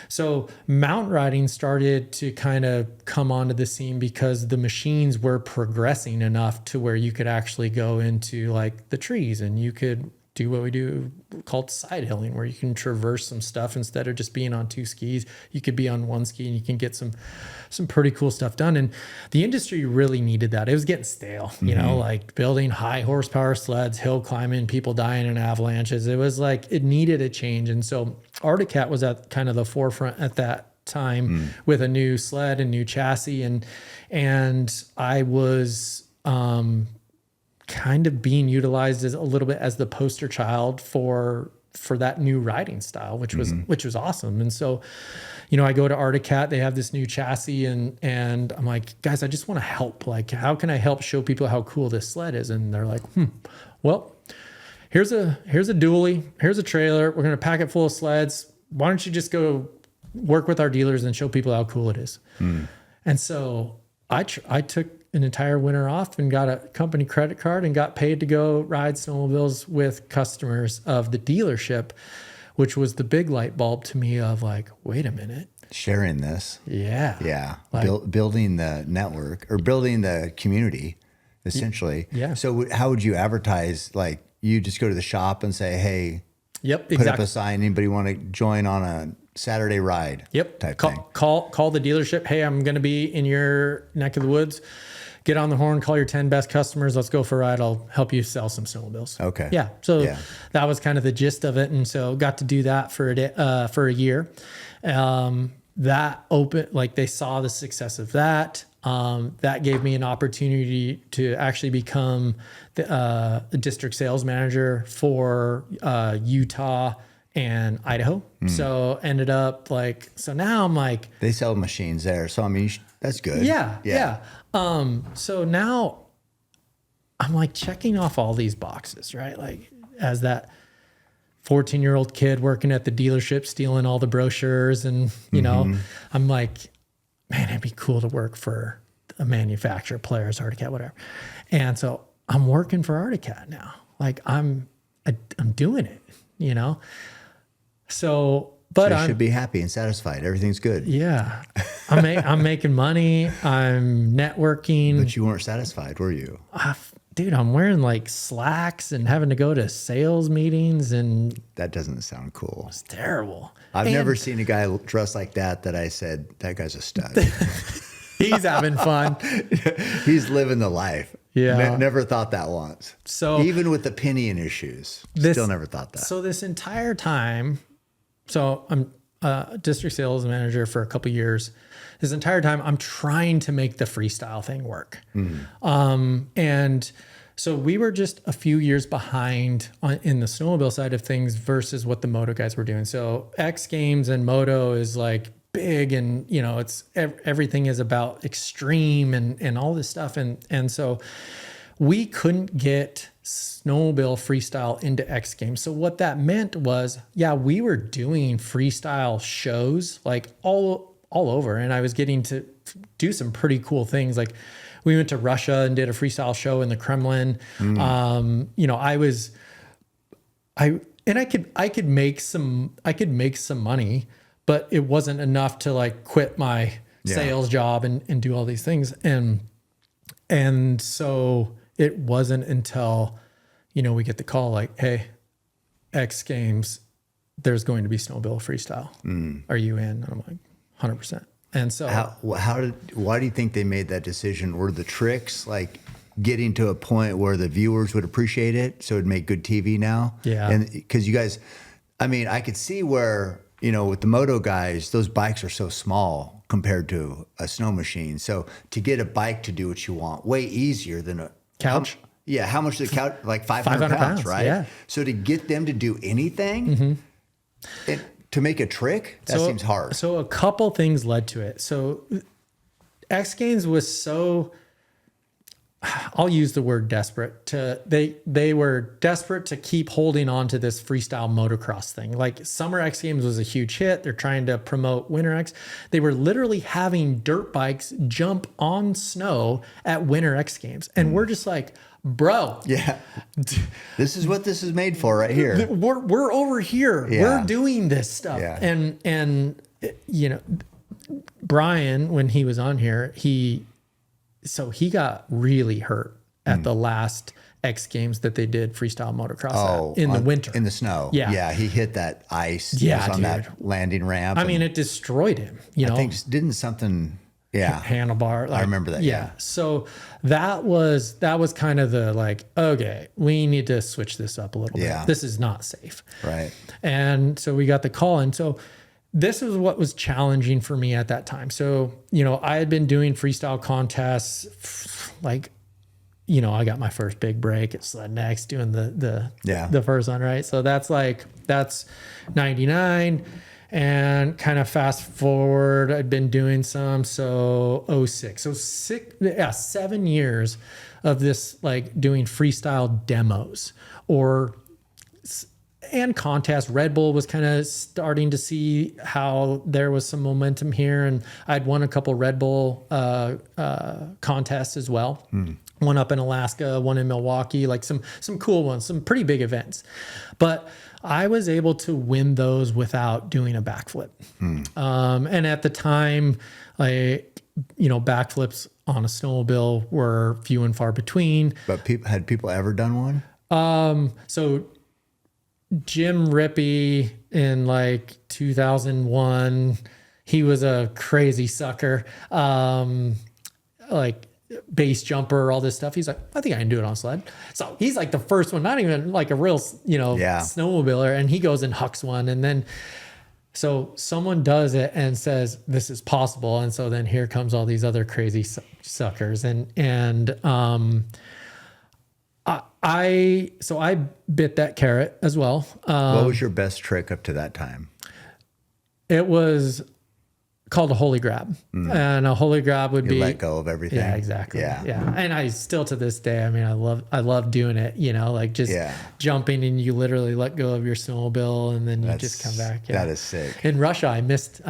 so mountain riding started to kind of come onto the scene because the machines were progressing enough to where you could actually go into like the trees, and you could do what we do called side hilling, where you can traverse some stuff instead of just being on two skis. You could be on one ski and you can get some pretty cool stuff done. And the industry really needed that. It was getting stale, you know, like building high horsepower sleds, hill climbing, people dying in avalanches. It was like, it needed a change. And so Articat was at kind of the forefront at that time with a new sled and new chassis. And I was, kind of being utilized as a little bit as the poster child for for that new riding style, which was awesome. And so, you know, I go to Arctic, they have this new chassis, and I'm like, guys, I just want to help. Like, how can I help show people how cool this sled is? And they're like, well, here's a dually, here's a trailer. We're going to pack it full of sleds. Why don't you just go work with our dealers and show people how cool it is? And so I took an entire winter off and got a company credit card and got paid to go ride snowmobiles with customers of the dealership, which was the big light bulb to me of like, wait a minute. Sharing this. Yeah. Yeah. Like, building the network or building the community, essentially. Yeah. So how would you advertise? Like, you just go to the shop and say, hey, yep, put up a sign. Anybody want to join on a Saturday ride? Yep. Type thing. Call the dealership. Hey, I'm going to be in your neck of the woods. Get on the horn, call your 10 best customers. Let's go for a ride. I'll help you sell some snowmobiles. Okay. Yeah. So that was kind of the gist of it. And so got to do that for a year. That opened, like they saw the success of that. That gave me an opportunity to actually become the district sales manager for Utah and Idaho. So ended up like, so now I'm like, they sell machines there. So I mean, that's good. Yeah. So now I'm like checking off all these boxes, right? Like as that 14-year-old kid working at the dealership, stealing all the brochures. And, you know, I'm like, man, it'd be cool to work for a manufacturer, Polaris, Arctic, whatever. And so I'm working for Arctic now. Like I'm doing it, you know? So, but you should be happy and satisfied. Everything's good. Yeah. I'm making money. I'm networking. But you weren't satisfied, were you? Dude, I'm wearing like slacks and having to go to sales meetings, and that doesn't sound cool. It's terrible. I've never seen a guy dressed like that I said, that guy's a stud. He's having fun. He's living the life. Yeah. Never thought that once. So even with the penny in his shoes, still never thought that. So this entire time, so I'm a district sales manager for a couple of years. This entire time, I'm trying to make the freestyle thing work. And so we were just a few years behind in the snowmobile side of things versus what the moto guys were doing. So X Games and moto is like big, and you know, it's everything is about extreme and all this stuff. And so we couldn't get snowmobile freestyle into X Games. So what that meant was, we were doing freestyle shows like all over, and I was getting to do some pretty cool things. Like we went to Russia and did a freestyle show in the Kremlin. You know, I could make some money, but it wasn't enough to like quit my sales job and do all these things. And so it wasn't until, you know, we get the call like, hey, X Games, there's going to be snowmobile freestyle. Are you in? And I'm like, 100%. And so why do you think they made that decision? Were the tricks like getting to a point where the viewers would appreciate it, so it'd make good TV now? Yeah. And because you guys, I mean, I could see where, you know, with the moto guys, those bikes are so small compared to a snow machine. So to get a bike to do what you want, way easier than a couch. How much did the couch? Like 500 pounds, right? Yeah. So to get them to do anything, to make a trick, that seems hard. So a couple things led to it. So X Games was so, I'll use the word desperate they were desperate to keep holding on to this freestyle motocross thing. Like Summer X Games was a huge hit. They're trying to promote Winter X. They were literally having dirt bikes jump on snow at Winter X Games. And we're just like, bro. Yeah. This is what this is made for right here. We're over here. Yeah. We're doing this stuff. Yeah. And you know, Brian, when he was on here, he got really hurt at the last X Games that they did freestyle motocross in the winter. In the snow. Yeah. Yeah. He hit that ice. Yeah, He was on dude. that landing ramp. I mean, it destroyed him, you know. I think didn't something handlebar. I remember that. Yeah. So that was kind of the like, okay, we need to switch this up a little bit. This is not safe. Right. And so we got the call. And so this is what was challenging for me at that time. So, you know, I had been doing freestyle contests like you know, I got my first big break at Slednecks doing the first one, right? So that's 99. And kind of fast forward, I'd been doing some, so 06. So 7 years of this, like doing freestyle demos and contests. Red Bull was kind of starting to see how there was some momentum here, and I'd won a couple Red Bull contests as well. One up in Alaska, one in Milwaukee, like some cool ones, some pretty big events. But I was able to win those without doing a backflip. And at the time, like, you know, backflips on a snowmobile were few and far between. But had people ever done one? So Jim Rippey in like 2001, he was a crazy sucker. Like base jumper, all this stuff. He's like, I think I can do it on sled. So he's like the first one, not even like a real, you know, snowmobiler. And he goes and hucks one. And then, so someone does it and says, this is possible. And so then here comes all these other crazy suckers. And I bit that carrot as well. What was your best trick up to that time? It was called a holy grab. And a holy grab would be let go of everything. Yeah, exactly. Yeah. And I still to this day, I mean, I love doing it, you know, like just jumping and you literally let go of your snowmobile and then you just come back. That is sick. In Russia, I missed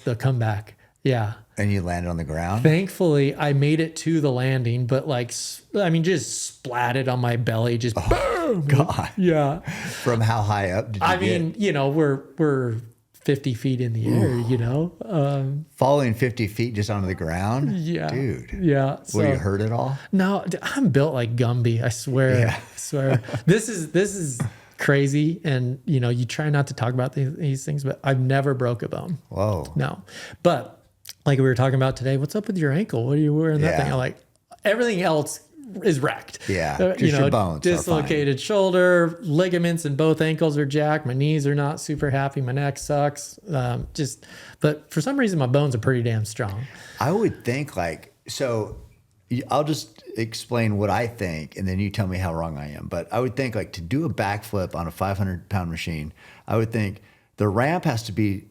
the comeback. Yeah. And you landed on the ground? Thankfully, I made it to the landing, but like, I mean, just splatted on my belly, just boom. God. Yeah. From how high up did you get? mean, you know, we're 50 feet in the air, you know? Falling 50 feet just onto the ground? Yeah. Dude. Yeah. Were you hurt at all? No, I'm built like Gumby. I swear. Yeah. I swear. This is crazy. And, you know, you try not to talk about these things, but I've never broke a bone. Whoa. No. But like we were talking about today, what's up with your ankle? What are you wearing that thing? I'm like, everything else is wrecked. Yeah. Just you know, your bones dislocated shoulder, ligaments in both ankles are jacked. My knees are not super happy. My neck sucks. But for some reason, my bones are pretty damn strong. I would think I'll just explain what I think and then you tell me how wrong I am. But I would think like to do a backflip on a 500-pound machine, I would think the ramp has to be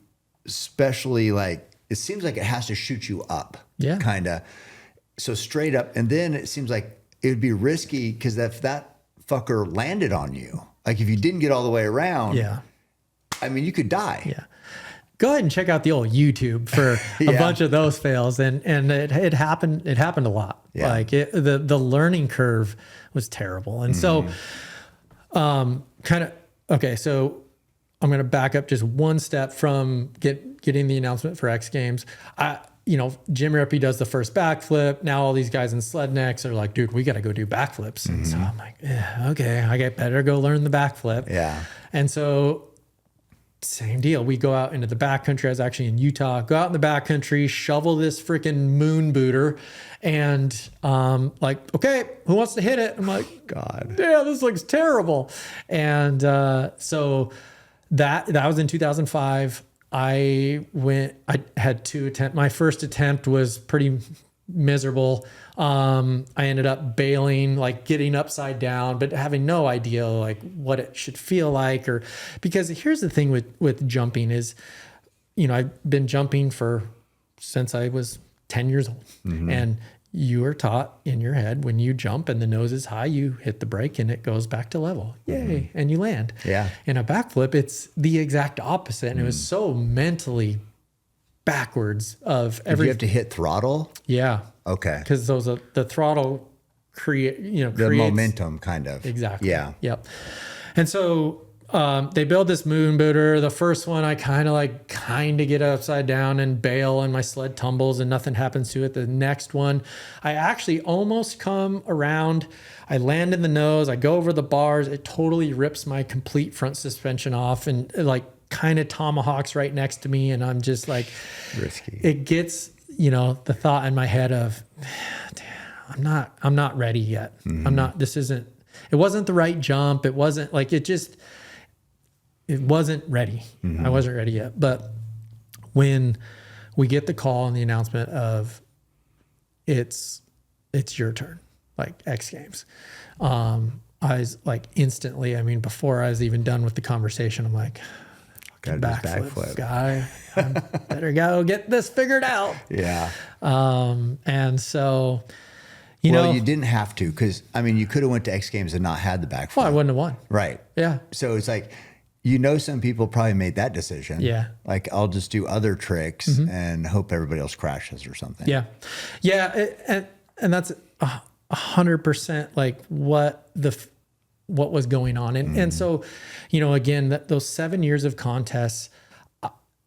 especially like, it seems like it has to shoot you up. Yeah. Kind of. So straight up. And then it seems like it would be risky because if that fucker landed on you, like if you didn't get all the way around, I mean, you could die. Yeah. Go ahead and check out the old YouTube for a bunch of those fails. And it happened a lot. Yeah. Like the learning curve was terrible. And so okay, so I'm going to back up just one step from getting the announcement for X Games. You know, Jim Rippey does the first backflip. Now all these guys in Slednecks are like, dude, we got to go do backflips. And so I'm like, okay, I better go learn the backflip. Yeah. And so same deal. We go out into the backcountry. I was actually in Utah. Go out in the backcountry, shovel this freaking moon booter, and like, okay, who wants to hit it? I'm like, God, yeah, this looks terrible. And so that was in 2005. I had 2 attempts. My first attempt was pretty miserable. I ended up bailing, like getting upside down, but having no idea like what it should feel like, or because here's the thing with jumping is, you know, I've been jumping since I was 10 years old. And you are taught in your head when you jump and the nose is high, you hit the brake and it goes back to level. Yay. And you land. Yeah. In a backflip, it's the exact opposite. And it was so mentally backwards of everything. You have to hit throttle? Yeah. Okay. Because the throttle creates the momentum kind of. Exactly. Yeah. Yep. And so they build this moon booter. The first one, I kind of get upside down and bail and my sled tumbles and nothing happens to it. The next one, I actually almost come around. I land in the nose. I go over the bars. It totally rips my complete front suspension off and like kind of tomahawks right next to me. And I'm just like, risky. It gets, you know, the thought in my head of, I'm not ready yet. It wasn't the right jump. It wasn't like, it wasn't ready. I wasn't ready yet. But when we get the call and the announcement of it's your turn, like X Games. I was like instantly, I mean, before I was even done with the conversation, I'm like, Gotta do backflip guy, I better go get this figured out. Yeah. And so, You didn't have to, because I mean, you could have went to X Games and not had the backflip. Well, I wouldn't have won. Right. Yeah. So it's like, some people probably made that decision. Yeah. Like, I'll just do other tricks and hope everybody else crashes or something. Yeah. Yeah. And that's 100% like what was going on. And so, again, those 7 years of contests,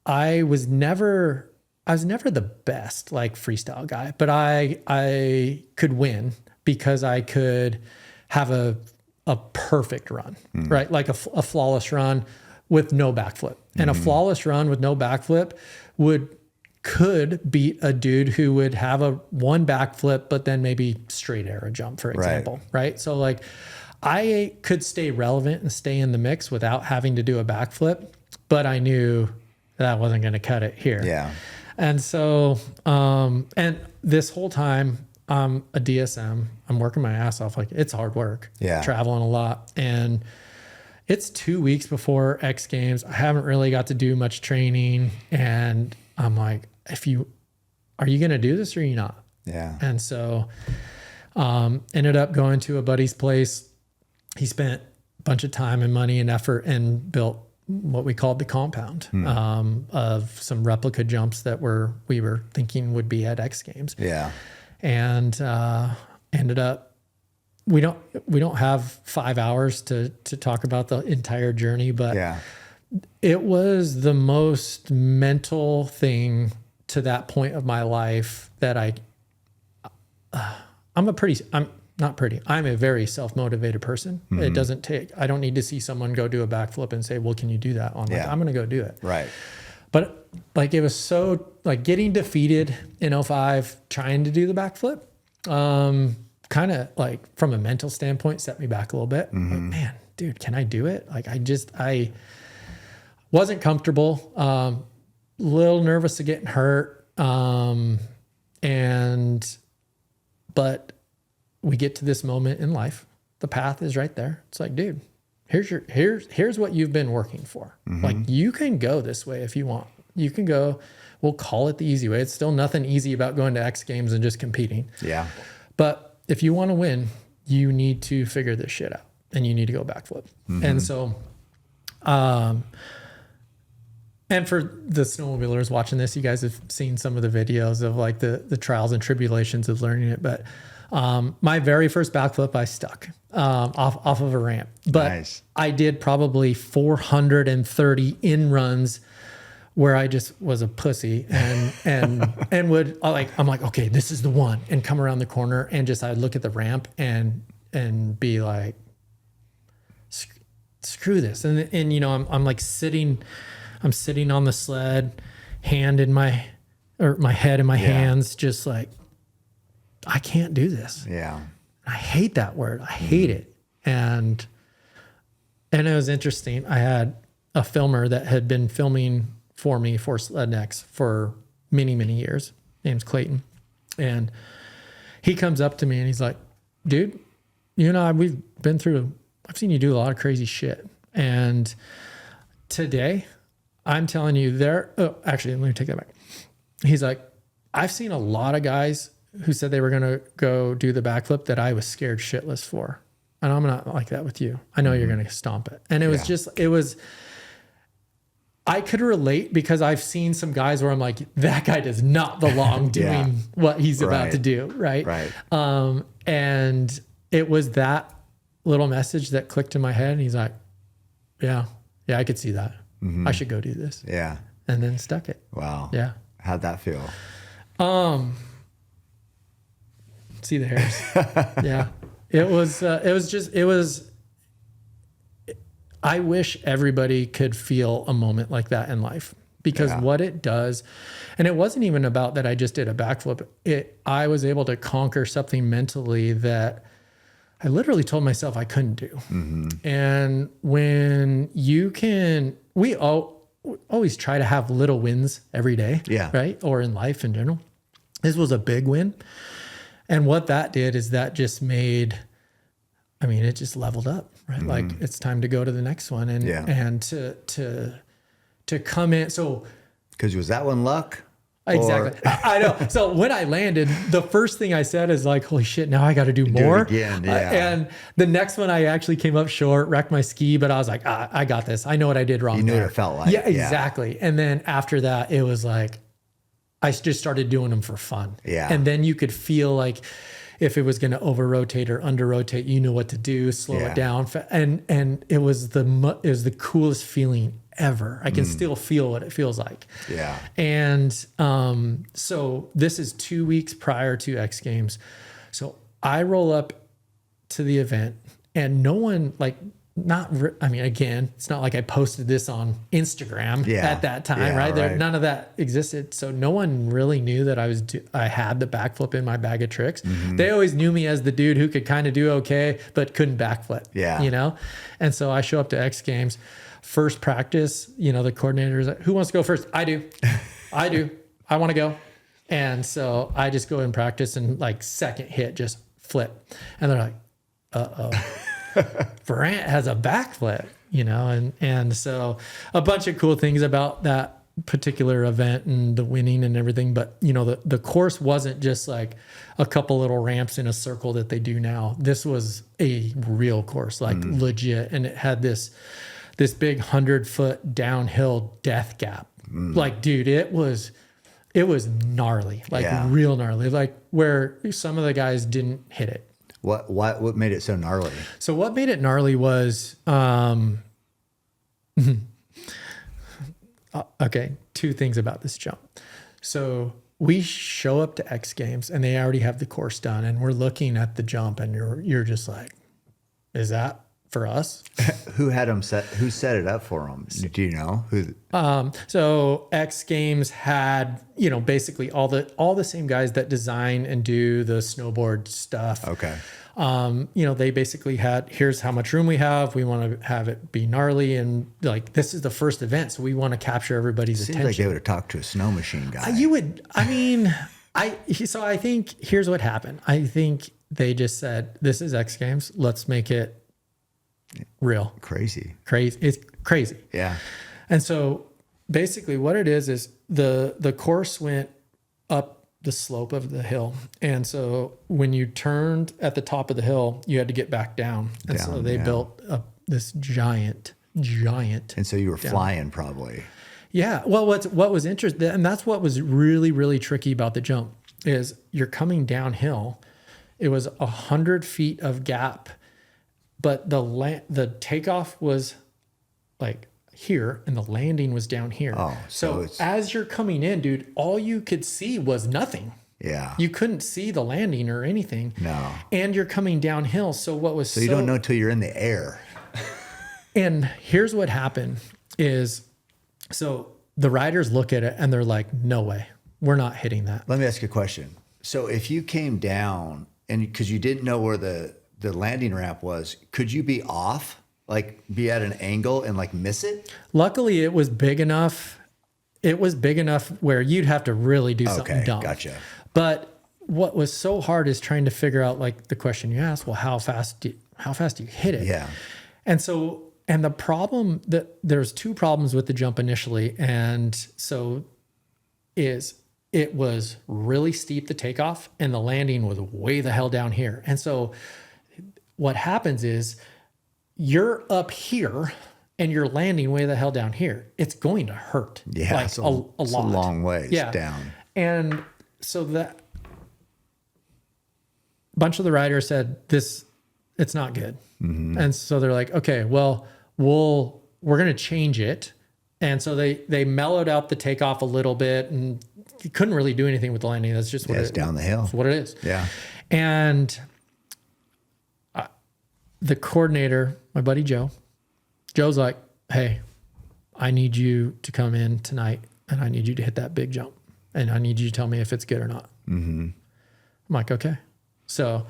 I was never the best like freestyle guy, but I could win because I could have a perfect run, right? Like a flawless run with no backflip. And a flawless run with no backflip could beat a dude who would have one backflip, but then maybe straight arrow jump, for example, right? So like I could stay relevant and stay in the mix without having to do a backflip, but I knew that wasn't going to cut it here. Yeah. And so, and this whole time I'm a DSM, I'm working my ass off. Like it's hard work, traveling a lot. And it's 2 weeks before X Games. I haven't really got to do much training. And I'm like, are you going to do this or are you not? Yeah. And so, ended up going to a buddy's place. He spent a bunch of time and money and effort and built what we called the compound of some replica jumps that we were thinking would be at X Games. Yeah. And ended up, we don't have 5 hours to talk about the entire journey, but it was the most mental thing to that point of my life that I'm a very self-motivated person. It doesn't take, I don't need to see someone go do a backflip and say, well, can you do that? I'm like, I'm going to go do it. Right. But like, it was so like getting defeated in 05, trying to do the backflip, kind of like from a mental standpoint, set me back a little bit. Like, man, dude, can I do it? Like, I wasn't comfortable, little nervous of getting hurt. But we get to this moment in life. The path is right there. It's like, dude, here's what you've been working for. Like, you can go this way if you want. You can go, we'll call it the easy way. It's still nothing easy about going to X Games and just competing. Yeah. But if you want to win, you need to figure this shit out and you need to go backflip. And so, and for the snowmobilers watching this, you guys have seen some of the videos of like the trials and tribulations of learning it. But my very first backflip, I stuck off of a ramp. But I did probably 430 in runs where I just was a pussy and would I'm like, okay, this is the one, and come around the corner and just I'd look at the ramp and be like, screw this, and I'm like sitting on the sled, hand in my head in my hands, just like, I can't do this. Yeah. I hate that word. I hate it. And it was interesting. I had a filmer that had been filming for me for Slednecks for many, many years. Name's Clayton. And he comes up to me and he's like, dude, I've seen you do a lot of crazy shit. And today I'm telling you actually, let me take that back. He's like, I've seen a lot of guys who said they were going to go do the backflip that I was scared shitless for. And I'm not like that with you. I know you're going to stomp it. And it was I could relate because I've seen some guys where I'm like, that guy does not belong doing what he's about to do. Right. And it was that little message that clicked in my head. And he's like, yeah, I could see that. I should go do this. Yeah. And then stuck it. Wow. Yeah. How'd that feel? See the hairs. Yeah. It was, I wish everybody could feel a moment like that in life, because what it does, and it wasn't even about that I just did a backflip. I was able to conquer something mentally that I literally told myself I couldn't do. And when we always try to have little wins every day, right? Or in life in general. This was a big win. And what that did is that just made, I mean, it just leveled up, right? Like it's time to go to the next one and to come in. So, because was that one luck? Exactly. I know. So when I landed, the first thing I said is like, holy shit, now I got to do more. Do it again, yeah. And the next one, I actually came up short, wrecked my ski, but I was like, I got this. I know what I did wrong. You knew there. what it felt like. Yeah, exactly. And then after that, it was like, I just started doing them for fun. Yeah. And then you could feel like if it was going to over rotate or under rotate, you knew what to do, slow it down. And it was the coolest feeling ever. I can still feel what it feels like. Yeah. And so this is 2 weeks prior to X Games. So I roll up to the event and no one again, it's not like I posted this on Instagram at that time, right? None of that existed. So no one really knew that I had the backflip in my bag of tricks. They always knew me as the dude who could kind of do okay, but couldn't backflip, you know? And so I show up to X Games. First practice, you know, the coordinator is like, who wants to go first? I do. I want to go. And so I just go and practice and like second hit, just flip. And they're like, uh-oh, Burandt has a backflip, you know? And so a bunch of cool things about that particular event and the winning and everything. But, you know, the course wasn't just like a couple little ramps in a circle that they do now. This was a real course, like legit. And it had this big 100-foot downhill death gap. Like, dude, it was gnarly, like real gnarly, like where some of the guys didn't hit it. What made it so gnarly? So what made it gnarly was, okay, two things about this jump. So we show up to X Games and they already have the course done and we're looking at the jump and you're just like, is that for us? Who set it up for them? Do you know who? So X Games had, you know, basically all the same guys that design and do the snowboard stuff. Okay. You know, they basically had, here's how much room we have. We want to have it be gnarly. And like, this is the first event. So we want to capture everybody's Seems attention. like they would have talked to a snow machine guy. So I think here's what happened. I think they just said, this is X Games. Let's make it real. Crazy. It's crazy. Yeah. And so basically what it is the course went up the slope of the hill. And so when you turned at the top of the hill, you had to get back down. And so they built this giant. And so you were flying probably. Yeah. Well, what was interesting, and that's what was really, really tricky about the jump, is you're coming downhill. It was 100 feet of gap, but the takeoff was like here and the landing was down here. Oh, so as you're coming in, dude, all you could see was nothing. Yeah. You couldn't see the landing or anything. No. And you're coming downhill. So what was so you don't know until you're in the air. And here's what happened is, so the riders look at it and they're like, no way, we're not hitting that. Let me ask you a question. So if you came down and because you didn't know where the landing ramp was, could you be off, like be at an angle and like miss it? Luckily it was big enough. It was big enough where you'd have to really do something dumb. Gotcha. But what was so hard is trying to figure out, like the question you asked, well, how fast do you hit it? Yeah. And so, and the problem that there's two problems with the jump initially. And so it was really steep, the takeoff, and the landing was way the hell down here. And so what happens is you're up here and you're landing way the hell down here. It's going to hurt. Yeah. Like it's a lot. It's a long ways down. And so that bunch of the riders said, it's not good. Mm-hmm. And so they're like, okay, well, we're going to change it. And so they mellowed out the takeoff a little bit and you couldn't really do anything with the landing. That's just what it's down the hill. That's what it is. Yeah. And the coordinator, my buddy Joe's like, hey, I need you to come in tonight and I need you to hit that big jump. And I need you to tell me if it's good or not. Mm-hmm. I'm like, okay. So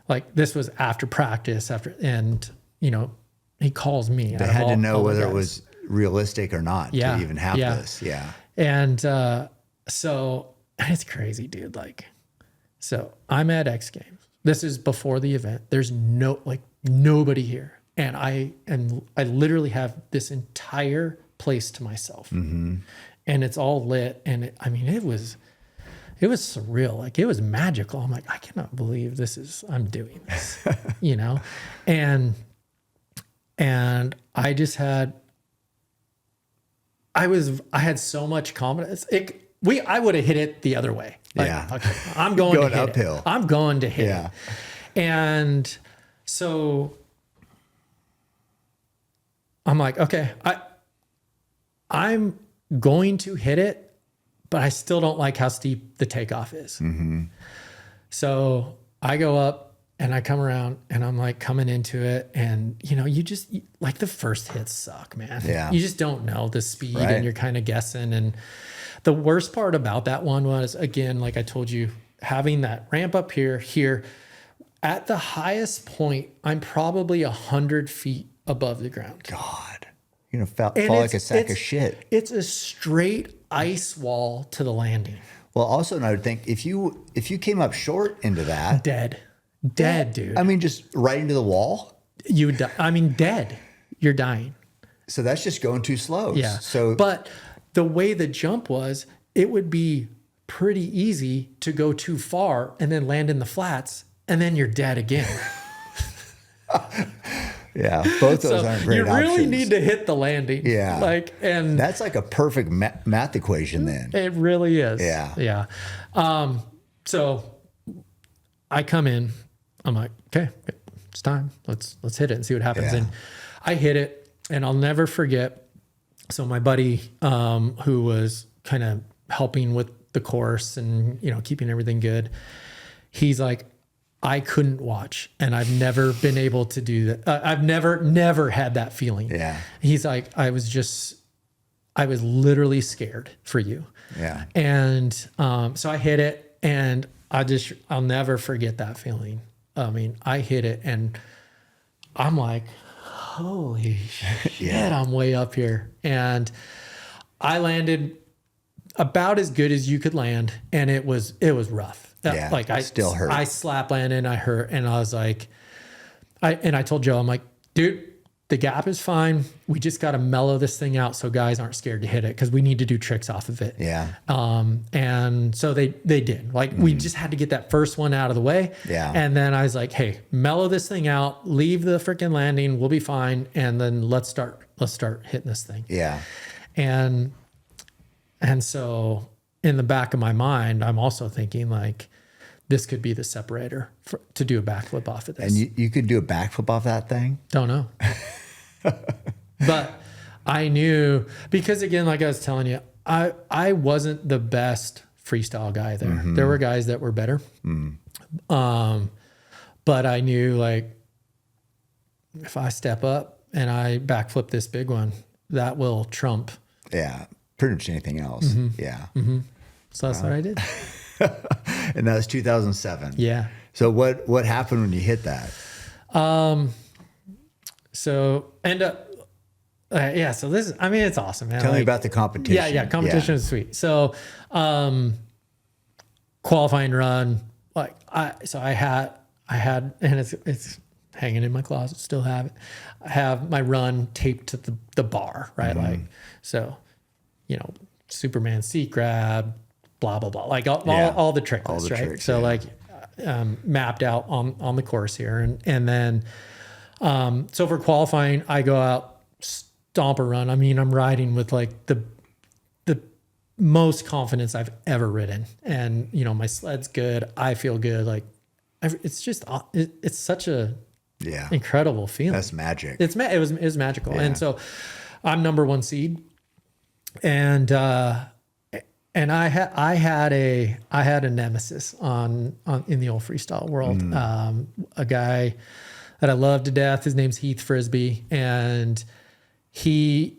like this was after practice and you know, he calls me. They had to know whether it was realistic or not to even have this. Yeah. And so it's crazy, dude. Like, So I'm at X Games. This is before the event. There's nobody here. And I literally have this entire place to myself. And it's all lit. And it was surreal. Like, it was magical. I'm like, I cannot believe I'm doing this, you know? And I just had, I had so much confidence. I would have hit it the other way. Like, Yeah. okay, I'm going to hit uphill. it. I'm going to hit Yeah. it. And so I'm like, okay, I'm going to hit it, but I still don't like how steep the takeoff is. So I go up and I come around and I'm like coming into it, and you just like the first hits suck, man. Yeah. You just don't know the speed, Right. and you're kind of guessing. And the worst part about that one was, again, like I told you, having that ramp up here at the highest point, I'm probably 100 feet above the ground. God, fall And like a sack of shit. It's a straight ice wall to the landing. Well, also, and I would think if you came up short into that, Dead, dude. I mean, just right into the wall. You would die. I mean, dead. You're dying. So that's just going too slow. Yeah. So, but the way the jump was, it would be pretty easy to go too far and then land in the flats, and then you're dead again. yeah, both those aren't great you really options. need to hit the landing. Yeah. And That's like a perfect math equation then. it really is. Yeah. Yeah. So I come in, I'm like, okay, it's time. Let's hit it and see what happens. Yeah. And I hit it, and I'll never forget. So my buddy, who was kind of helping with the course and, keeping everything good, he's like, I couldn't watch, and I've never been able to do that. I've never had that feeling. Yeah. He's like, I was literally scared for you. Yeah. And so I hit it, and I'll never forget that feeling. I mean, I hit it, and I'm like, holy shit, I'm way up here. And I landed about as good as you could land, and it was rough. Yeah, Like, I still hurt. I slap landed, and I hurt, and I was like, I told Joe, I'm like, dude, the gap is fine. We just got to mellow this thing out so guys aren't scared to hit it, because we need to do tricks off of it. Yeah. And so they did. Like, we just had to get that first one out of the way. Yeah. And then I was like, hey, mellow this thing out, leave the freaking landing, we'll be fine, and then let's start hitting this thing. Yeah. And so in the back of my mind, I'm also thinking, like, this could be the separator to do a backflip off of this. And you could do a backflip off that thing? Don't know. But I knew, because again, like I was telling you, I wasn't the best freestyle guy there. There were guys that were better. But I knew, like, if I step up and I backflip this big one, that will trump. Yeah. Pretty much anything else. Yeah. So that's what I did. And that was 2007. Yeah. So what happened when you hit that? So end up, so this is, it's awesome, man. Tell me about the competition. Yeah. Competition is sweet. So, qualifying run, like I had, and it's hanging in my closet, still have it. I have my run taped to the bar, right? Like, so, Superman seat grab, blah, blah, blah, like all the trick lists, right? Tricks, so like, mapped out on the course here. And then, so for qualifying, I go out, stomp a run. I mean, I'm riding with like the most confidence I've ever ridden. And, my sled's good. I feel good. Like, it's just, it's such a incredible feeling. That's magic. It was magical. Yeah. And so I'm number 1 seed. And I had a nemesis on in the old freestyle world. A guy that I love to death. His name's Heath Frisbee, and he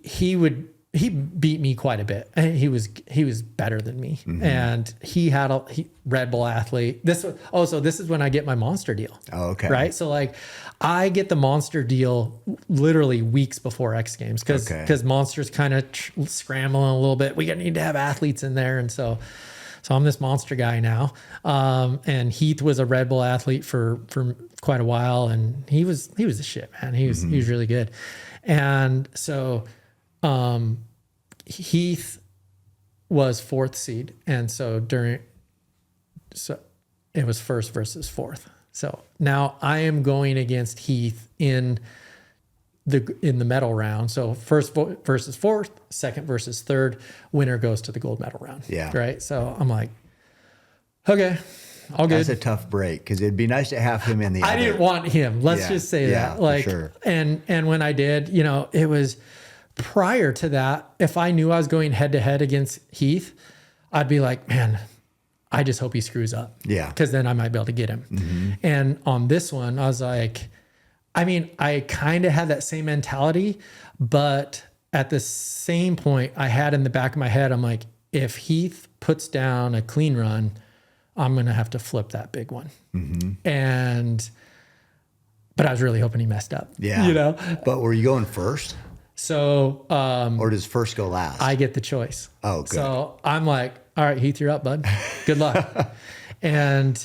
beat me quite a bit. And he was better than me, and he had a Red Bull athlete. This is when I get my monster deal. Oh, okay. Right. So like, I get the monster deal literally weeks before X Games, because monster's kind of scrambling a little bit. We need to have athletes in there, and so So I'm this monster guy now. And Heath was a Red Bull athlete for quite a while, and he was the shit, man. He was really good. And so Heath was 4th seed, and so it was 1st versus 4th. So now I am going against Heath in the medal round. So 1st versus 4th, 2nd versus 3rd, winner goes to the gold medal round. Yeah. Right. So I'm like, okay, all good. That's a tough break because it'd be nice to have him in the. I didn't want him. Let's just say that. Like, sure. and when I did, it was prior to that. If I knew I was going head to head against Heath, I'd be like, man, I just hope he screws up. Yeah. Because then I might be able to get him. And on this one, I was like, I kind of had that same mentality, but at the same point I had in the back of my head, I'm like, if Heath puts down a clean run, I'm going to have to flip that big one. But I was really hoping he messed up. Yeah. But were you going first? So, or does first go last? I get the choice. Oh, good. So I'm like, all right, Heath, you're up, bud. Good luck. and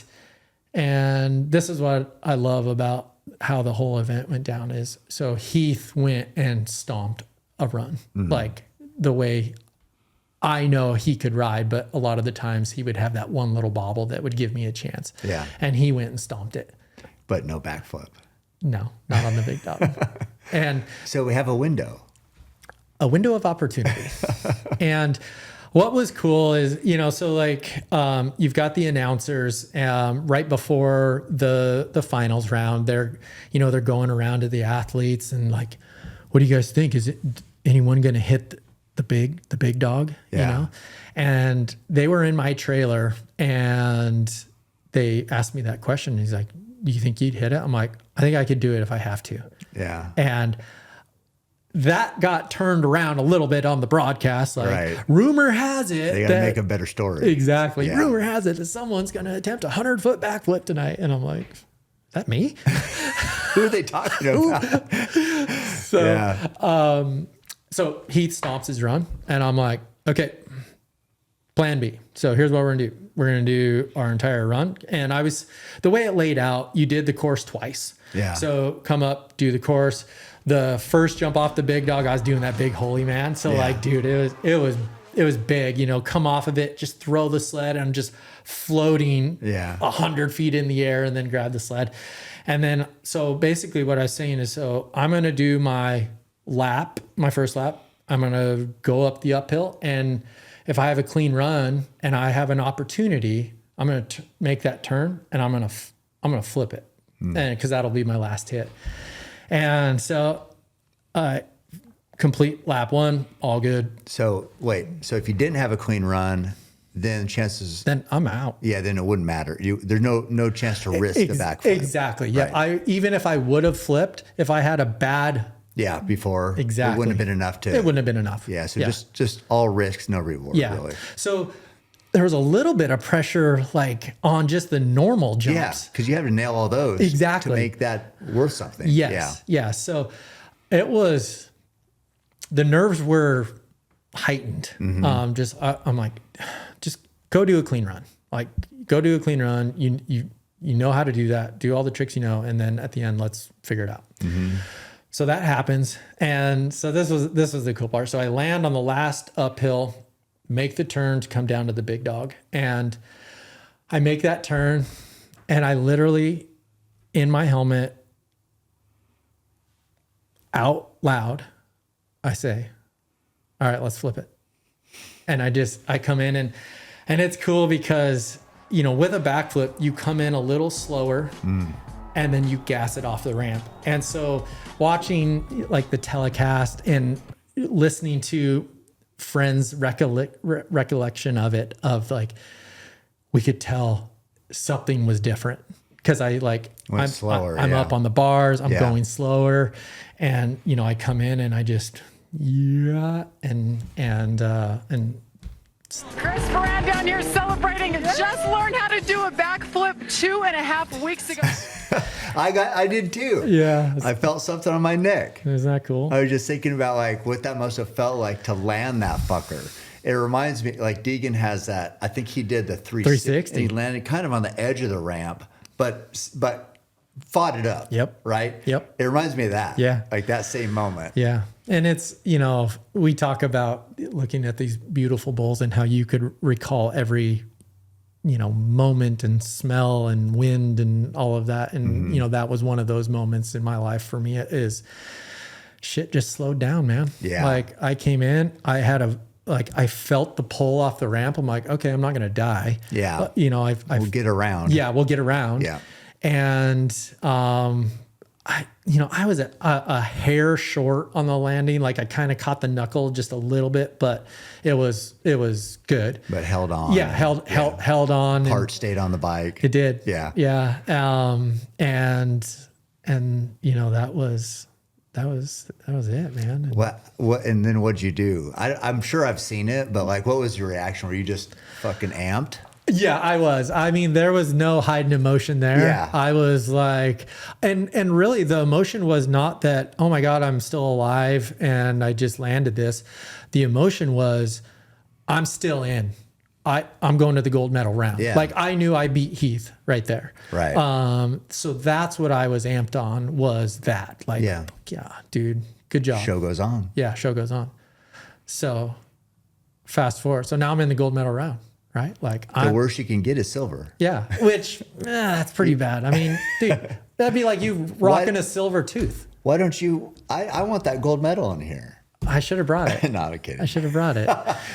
this is what I love about how the whole event went down is, so Heath went and stomped a run, like the way I know he could ride, but a lot of the times he would have that one little bobble that would give me a chance. Yeah. And he went and stomped it. But no backflip. No, not on the big dog. And so we have a window of opportunity. And what was cool is, so like, you've got the announcers, right before the finals round, they're going around to the athletes and like, what do you guys think? Is anyone going to hit the big dog? Yeah. And they were in my trailer and they asked me that question. He's like, do you think you'd hit it? I'm like, I think I could do it if I have to. Yeah. And that got turned around a little bit on the broadcast. Like, right. Rumor has it they got to make a better story. Exactly. Yeah. Rumor has it that someone's going to attempt a 100-foot backflip tonight. And I'm like, is that me? Who are they talking about? So Heath stomps his run and I'm like, okay, plan B. So here's what we're going to do. We're going to do our entire run. And the way it laid out, you did the course twice. Yeah. So come up, do the course. The first jump off the big dog, I was doing that big holy man. So like, dude, it was big, come off of it, just throw the sled and I'm just floating 100 feet in the air and then grab the sled. And then, so basically what I was saying is, so I'm going to do my first lap. I'm going to go up the uphill. And if I have a clean run and I have an opportunity, I'm going to make that turn and I'm going to flip it. And cause that'll be my last hit. And so, complete lap 1, all good. So wait, so if you didn't have a clean run, then chances. Then I'm out. Yeah, then it wouldn't matter. There's no chance to risk the backflip. Exactly. Yeah. Right. Even if I would have flipped, if I had a bad. Yeah, before. Exactly. It wouldn't have been enough to. It wouldn't have been enough. Yeah. So just all risks, no reward. Yeah. Really. So there was a little bit of pressure, like on just the normal jumps. Yeah, because you have to nail all those exactly to make that worth something. Yes. Yeah. So it was, the nerves were heightened. I'm like, just go do a clean run. Like, go do a clean run. You know how to do that. Do all the tricks and then at the end, let's figure it out. So that happens, and so this was the cool part. So I land on the last uphill, make the turn to come down to the big dog. And I make that turn and I literally, in my helmet, out loud, I say, all right, let's flip it. And I come in and it's cool because, with a backflip, you come in a little slower and then you gas it off the ramp. And so watching like the telecast and listening to friends' recollection of it, of like, we could tell something was different because I'm slower. I'm up on the bars. I'm going slower, and I come in and I just and Chris Burandt down here celebrating. Just learned how to do a backflip 2.5 weeks ago. I did too. Yeah. I felt something on my neck. Isn't that cool? I was just thinking about like what that must have felt like to land that fucker. It reminds me, like Deegan has that. I think he did the 360. And he landed kind of on the edge of the ramp, but fought it up. Yep. Right. Yep. It reminds me of that. Yeah. Like that same moment. Yeah. And it's, we talk about looking at these beautiful bulls and how you could recall every, moment and smell and wind and all of that. And, that was one of those moments in my life for me is shit just slowed down, man. Yeah. Like I came in, I felt the pull off the ramp. I'm like, okay, I'm not going to die. Yeah. We'll get around. Yeah. We'll get around. Yeah. And, I was a hair short on the landing. Like I kind of caught the knuckle just a little bit, but it was good. But held on. Yeah. Held on. Part stayed on the bike. It did. Yeah. Yeah. And that was it, man. And What and then what'd you do? I'm sure I've seen it, but like, what was your reaction? Were you just fucking amped? Yeah, I was. I mean, there was no hiding emotion there. Yeah. I was like, and really the emotion was not that, oh my God, I'm still alive and I just landed this. The emotion was, I'm still in. I'm going to the gold medal round. Yeah. Like I knew I beat Heath right there. Right. So that's what I was amped on was that. Like, yeah, dude, good job. Show goes on. Yeah, show goes on. So fast forward. So now I'm in the gold medal round. Right? Like the worst you can get is silver. Yeah. Which that's pretty bad. I mean, dude, that'd be like you rocking a silver tooth. Why don't you? I want that gold medal in here. I should have brought it. No, I'm kidding. I should have brought it.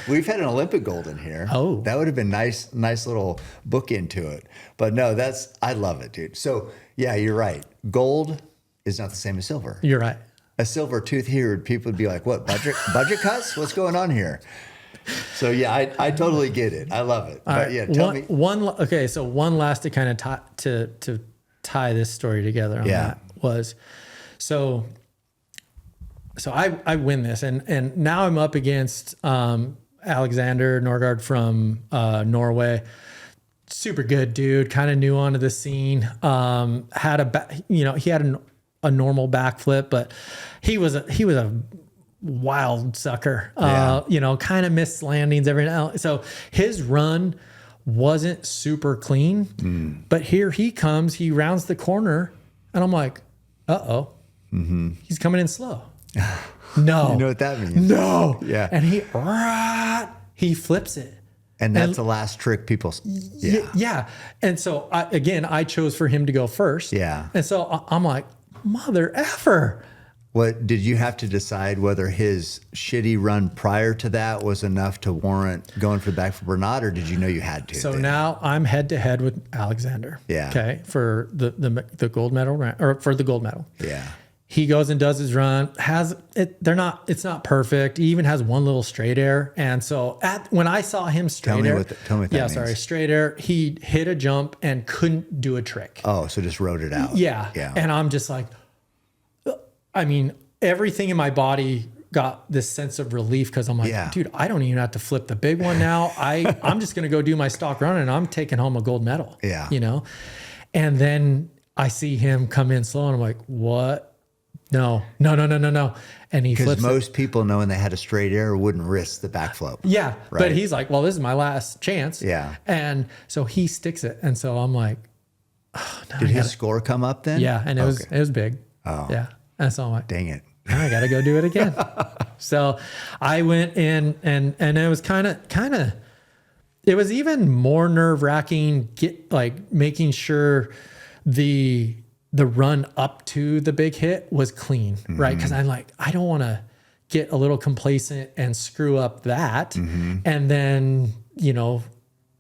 We've had an Olympic gold in here. Oh, that would have been nice little book into it. But no, I love it, dude. So yeah, you're right. Gold is not the same as silver. You're right. A silver tooth here, people would be like, "What budget cuts? What's going on here?" So yeah, I totally get it. I love it. But yeah, tell me. Okay, so one last to kind of to tie this story together on that was, so I win this and now I'm up against Alexander Norgard from Norway. Super good dude, kind of new onto the scene. He had a normal backflip, but he was a wild sucker, kind of missed landings every now and then. So his run wasn't super clean, but here he comes, he rounds the corner and I'm like, he's coming in slow. No. You know what that means? No. Yeah. And he flips it. And that's the last trick people. Yeah. Yeah. And so I chose for him to go first. Yeah. And so I'm like, mother effer. What did you have to decide whether his shitty run prior to that was enough to warrant going for the backflip or not, or did you know you had to? So now I'm head to head with Alexander. Yeah. Okay. For the gold medal or for the gold medal. Yeah. He goes and does his run. It's not perfect. He even has one little straight air. And so when I saw him straight air, tell me what that means. Straight air. He hit a jump and couldn't do a trick. Oh, so just rode it out. Yeah. Yeah. And I'm just like, I mean, everything in my body got this sense of relief because I'm like, dude, I don't even have to flip the big one now. I'm just going to go do my stock run and I'm taking home a gold medal. Yeah. And then I see him come in slow and I'm like, what? No. And he flips because most people, knowing they had a straight air, wouldn't risk the backflip. Yeah. Right? But he's like, well, this is my last chance. Yeah. And so he sticks it. And so I'm like, did his score come up then? Yeah. And it was big. Oh. Yeah. And so I'm like, dang it. Now I got to go do it again. So I went in and it was kind of, it was even more nerve wracking, making sure the run up to the big hit was clean, right? Because I'm like, I don't want to get a little complacent and screw up that. And then,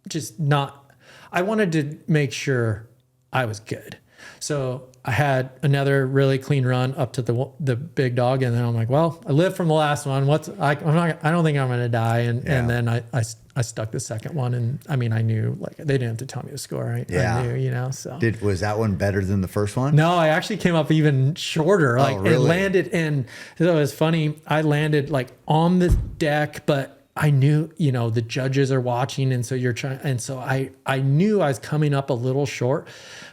just not, I wanted to make sure I was good. So I had another really clean run up to the big dog. And then I'm like, well, I lived from the last one. I don't think I'm going to die. And then I stuck the second one. And I mean, I knew they didn't have to tell me the score. I knew, so. Was that one better than the first one? No, I actually came up even shorter. Really? It landed in, so it was funny. I landed on the deck, but I knew, the judges are watching. And so you're trying. And so I knew I was coming up a little short.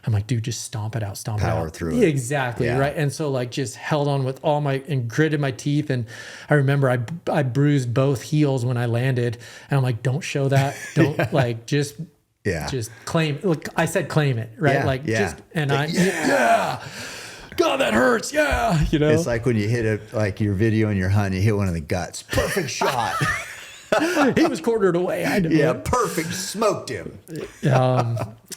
I'm like, dude, just stomp it out, Power through it. Exactly. Yeah. Right. And so like just held on with and gritted my teeth. And I remember I bruised both heels when I landed, and I'm like, don't show that. Don't like, just claim. Look, I said, claim it. Right. Yeah. God, that hurts. Yeah. It's like when you hit like your video in your hunt, you hit one of the guts. Perfect shot. He was quartered away. Perfect. Smoked him.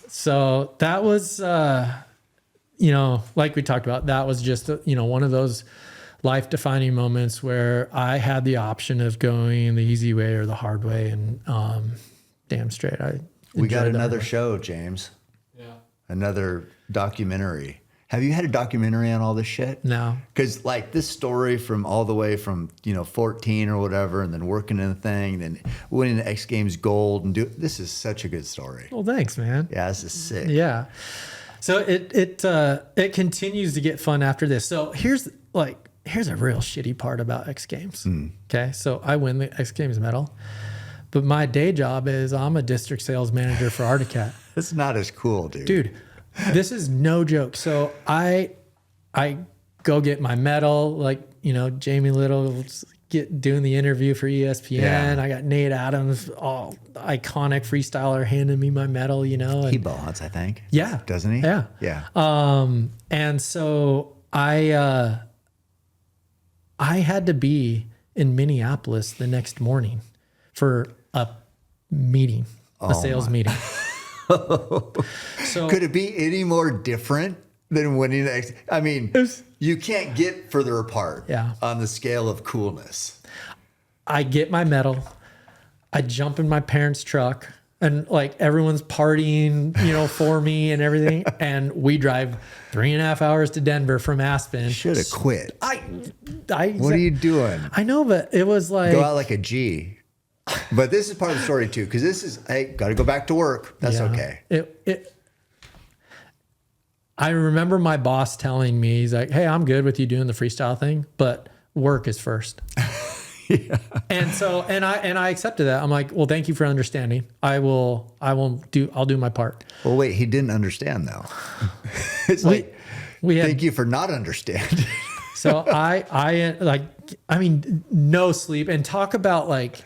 So that was, like we talked about, that was just, one of those life-defining moments where I had the option of going the easy way or the hard way. And damn straight, We got another show, James. Yeah. Another documentary. Have you had a documentary on all this shit? No. Because like this story from all the way from, 14 or whatever, and then working in the thing, then winning the X Games gold this is such a good story. Well, thanks, man. Yeah, this is sick. Yeah. So it continues to get fun after this. So here's a real shitty part about X Games. Okay. So I win the X Games medal, but my day job is I'm a district sales manager for Arctic. It's not as cool, dude. Dude, this is no joke. So I go get my medal, like, Jamie Little doing the interview for ESPN. Yeah. I got Nate Adams, all iconic freestyler, handing me my medal, and He bowhunts, I think. yeah. Doesn't he? Yeah. Yeah. And so I had to be in Minneapolis the next morning for a meeting, a sales meeting. So could it be any more different than winning the X? I mean, you can't get further apart on the scale of coolness. I get my medal. I jump in my parents' truck, and like everyone's partying, for me and everything. And we drive 3.5 hours to Denver from Aspen. Should have quit. What are you doing? I know, but it was like, go out like a G. But this is part of the story too, because this is, hey, got to go back to work. That's okay. I remember my boss telling me, he's like, hey, I'm good with you doing the freestyle thing, but work is first. Yeah. And so, and I accepted that. I'm like, well, thank you for understanding. I'll do my part. Well, wait, he didn't understand though. It's like, thank you for not understanding. So no sleep, and talk about like,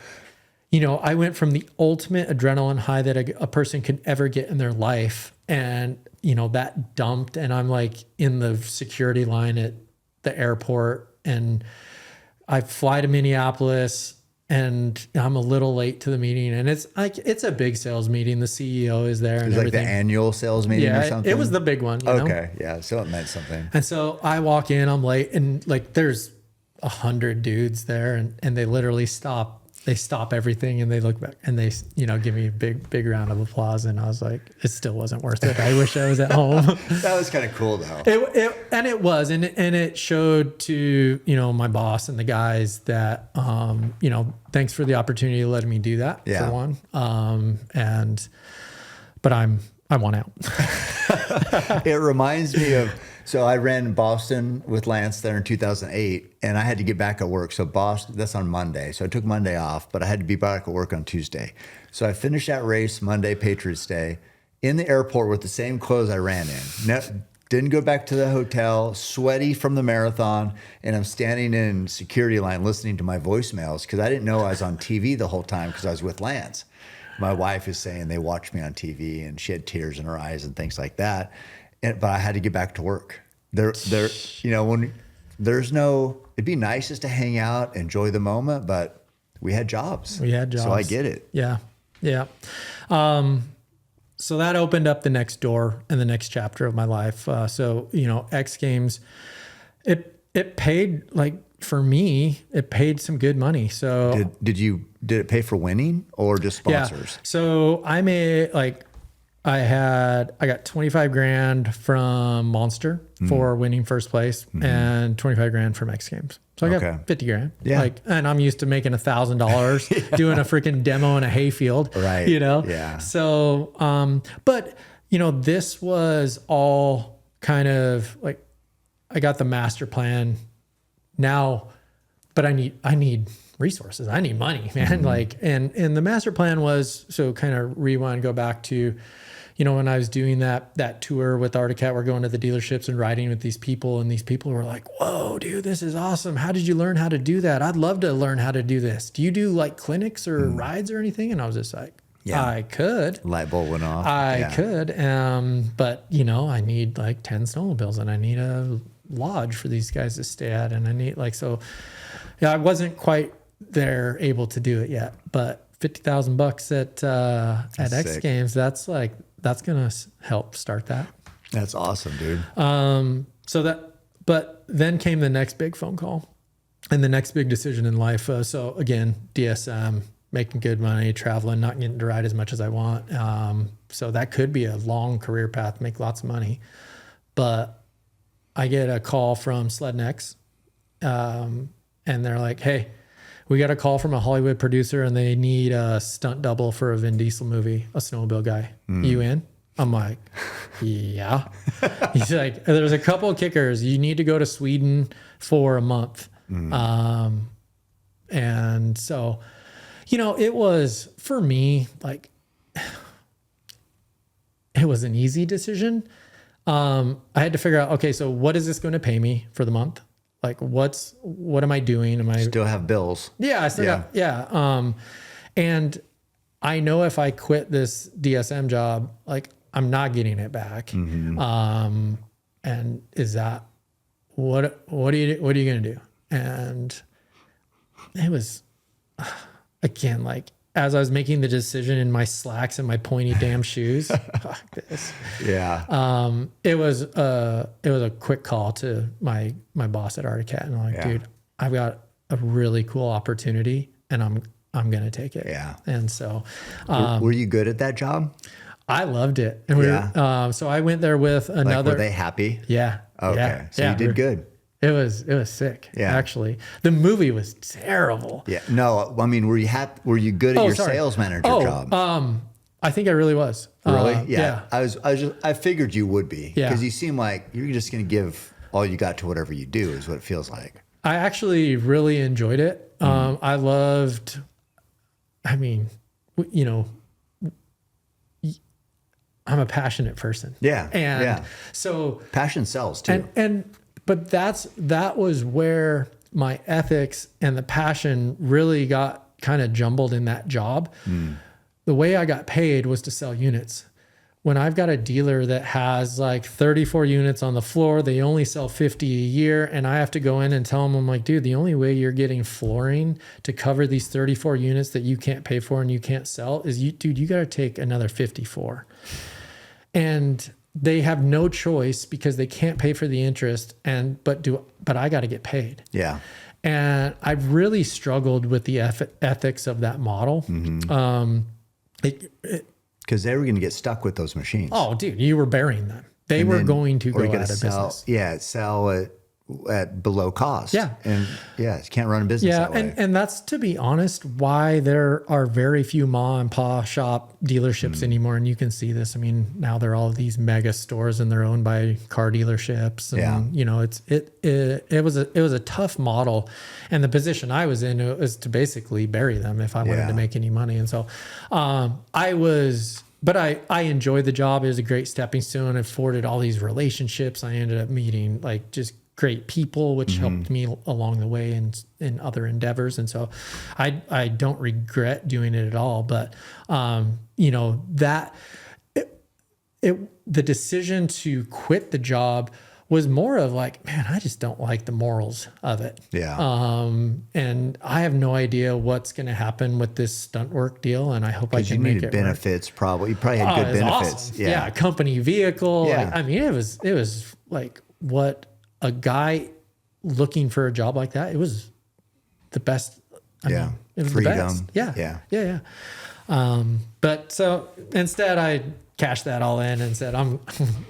I went from the ultimate adrenaline high that a person could ever get in their life. And, that dumped, and I'm like in the security line at the airport, and I fly to Minneapolis, and I'm a little late to the meeting, and it's a big sales meeting. The CEO is there, and it's like everything. the annual sales meeting or something. It was the big one. Okay. Yeah. So it meant something. And so I walk in, I'm late, and like there's 100 dudes there, and they literally stop. They stop everything, and they look back, and they, give me a big round of applause. And I was like, it still wasn't worth it. I wish I was at home. That was kind of cool though. It was, and it showed to, my boss and the guys that, thanks for the opportunity to let me do that for one. But I won out. It reminds me of, so I ran in Boston with Lance there in 2008, and I had to get back at work. So Boston, that's on Monday. So I took Monday off, but I had to be back at work on Tuesday. So I finished that race Monday, Patriots Day, in the airport with the same clothes I ran in. Didn't go back to the hotel, sweaty from the marathon, and I'm standing in security line listening to my voicemails because I didn't know I was on TV the whole time because I was with Lance. My wife is saying they watched me on TV, and she had tears in her eyes and things like that. But I had to get back to work. When there's no, it'd be nice just to hang out, enjoy the moment, but we had jobs. So I get it. Yeah. Yeah. So that opened up the next door and the next chapter of my life. X Games, it paid, like, for me, it paid some good money. So did it pay for winning or just sponsors? Yeah. So I made I got 25 grand from Monster for winning first place and 25 grand from X Games. So I got 50 grand. Yeah. And I'm used to making $1,000 doing a freaking demo in a hayfield. Right. Yeah. So, but this was all kind of like, I got the master plan now, but I need resources. I need money, man. Like, and the master plan was, so kind of rewind, go back to, you know, when I was doing that tour with Articat, we're going to the dealerships and riding with these people, and these people were like, whoa, dude, this is awesome. How did you learn how to do that? I'd love to learn how to do this. Do you do like clinics or rides or anything? And I was just like, I could. Light bulb went off. I could. But you know, I need like 10 snowmobiles, and I need a lodge for these guys to stay at. And I need like, so yeah, I wasn't quite there able to do it yet, but $50,000 at X sick. Games, that's going to help start that. That's awesome, dude. But then came the next big phone call and the next big decision in life. So again, DSM, making good money, traveling, not getting to ride as much as I want. So that could be a long career path, make lots of money. But I get a call from Slednecks, and they're like, hey, we got a call from a Hollywood producer and they need a stunt double for a Vin Diesel movie, a snowmobile guy. You in? I'm like, yeah. He's like, there's a couple of kickers. You need to go to Sweden for a month. And so, you know, it was, for me, like, it was an easy decision. I had to figure out, okay, so what is this going to pay me for the month? Like, what am I doing? Am I still have bills? Yeah, I still got, and I know if I quit this DSM job, like, I'm not getting it back. And is that, what are you going to do? And it was, again, like, as I was making the decision in my slacks and my pointy damn shoes, fuck this. Yeah. It was a quick call to my boss at Articat, and I'm like, dude, I've got a really cool opportunity, and I'm going to take it. Yeah. And so, were you good at that job? I loved it. And so I went there with another. Like, were they happy? Yeah. Okay. Yeah. So you did good. It was sick. Yeah. Actually, the movie was terrible. Yeah. No, I mean, were you happy? Were you good at your sales manager job? I think I really was. Really? Yeah. I figured you would be. Yeah. Because you seem like you're just going to give all you got to whatever you do, is what it feels like. I actually really enjoyed it. I loved, I mean, you know, I'm a passionate person. Yeah. And so passion sells too. But that was where my ethics and the passion really got kind of jumbled in that job. The way I got paid was to sell units. When I've got a dealer that has like 34 units on the floor, they only sell 50 a year, and I have to go in and tell them, I'm like, dude, the only way you're getting flooring to cover these 34 units that you can't pay for and you can't sell is you got to take another 54. And they have no choice because they can't pay for the interest, but I got to get paid. Yeah. And I've really struggled with the ethics of that model. Because they were going to get stuck with those machines. Oh, dude, you were burying them. They were going to go out of business. Yeah, sell at below cost. Yeah. And you can't run a business that way. And that's, to be honest, why there are very few ma and pa shop dealerships anymore. And you can see this. I mean, now they're all these mega stores and they're owned by car dealerships. And, you know, it was a tough model. And the position I was in was to basically bury them if I wanted to make any money. And so I enjoyed the job. It was a great stepping stone. It afforded all these relationships. I ended up meeting like just great people, which helped me along the way in other endeavors. And so I don't regret doing it at all. But, you know, the decision to quit the job was more of like, man, I just don't like the morals of it. Yeah. And I have no idea what's going to happen with this stunt work deal. And I hope I can make it benefits. work. Probably. You probably had good benefits. Awesome. Yeah. Company vehicle. Yeah. Like, I mean, it was like what a guy looking for a job like that, it was the best. I mean, it was freedom. The best. Yeah. But so instead I cashed that all in and said, I'm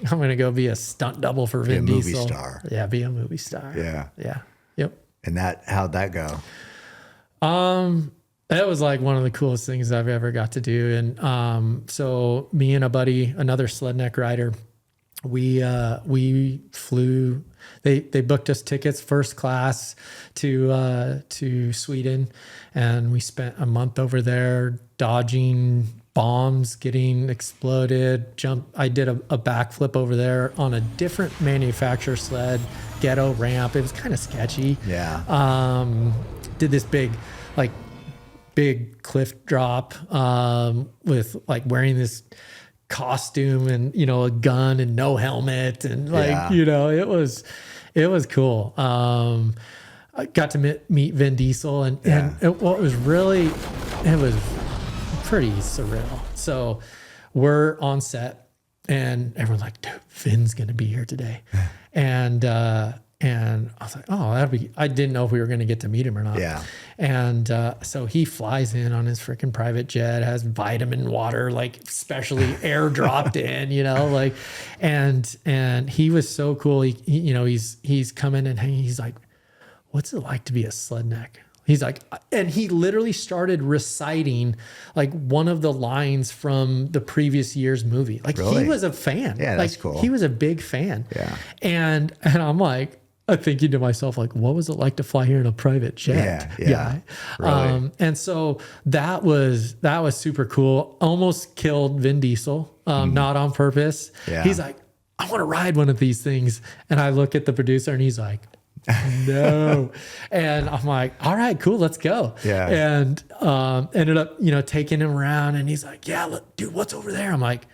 going to go be a stunt double for Vin Diesel. Be a movie star. Yeah. Be a movie star. Yeah. Yeah. Yep. And how'd that go? That was like one of the coolest things I've ever got to do. And so me and a buddy, another Sledneck rider, we flew. They booked us tickets first class to Sweden, and we spent a month over there dodging bombs getting exploded. I did a backflip over there on a different manufacturer sled, ghetto ramp. It was kind of sketchy. Yeah. Did this big cliff drop with like wearing this costume and a gun and no helmet and it was cool. I got to meet Vin Diesel and it was pretty surreal. So we're on set and everyone's like, dude, Vin's gonna be here today. And I was like, oh, I didn't know if we were going to get to meet him or not. Yeah. And so he flies in on his freaking private jet, has vitamin water, like specially airdropped in, and he was so cool. He's coming and hanging. He's like, what's it like to be a Sledneck? He's like, and he literally started reciting like one of the lines from the previous year's movie. Like Really? He was a fan. Yeah, like, that's cool. He was a big fan. Yeah. And I'm like, I'm thinking to myself, like, what was it like to fly here in a private jet? Yeah. Really? And so that was super cool. Almost killed Vin Diesel, not on purpose. Yeah. He's like, I want to ride one of these things. And I look at the producer and he's like, no. And I'm like, all right, cool, let's go. Yeah. And ended up, taking him around and he's like, yeah, look, dude, what's over there? I'm like,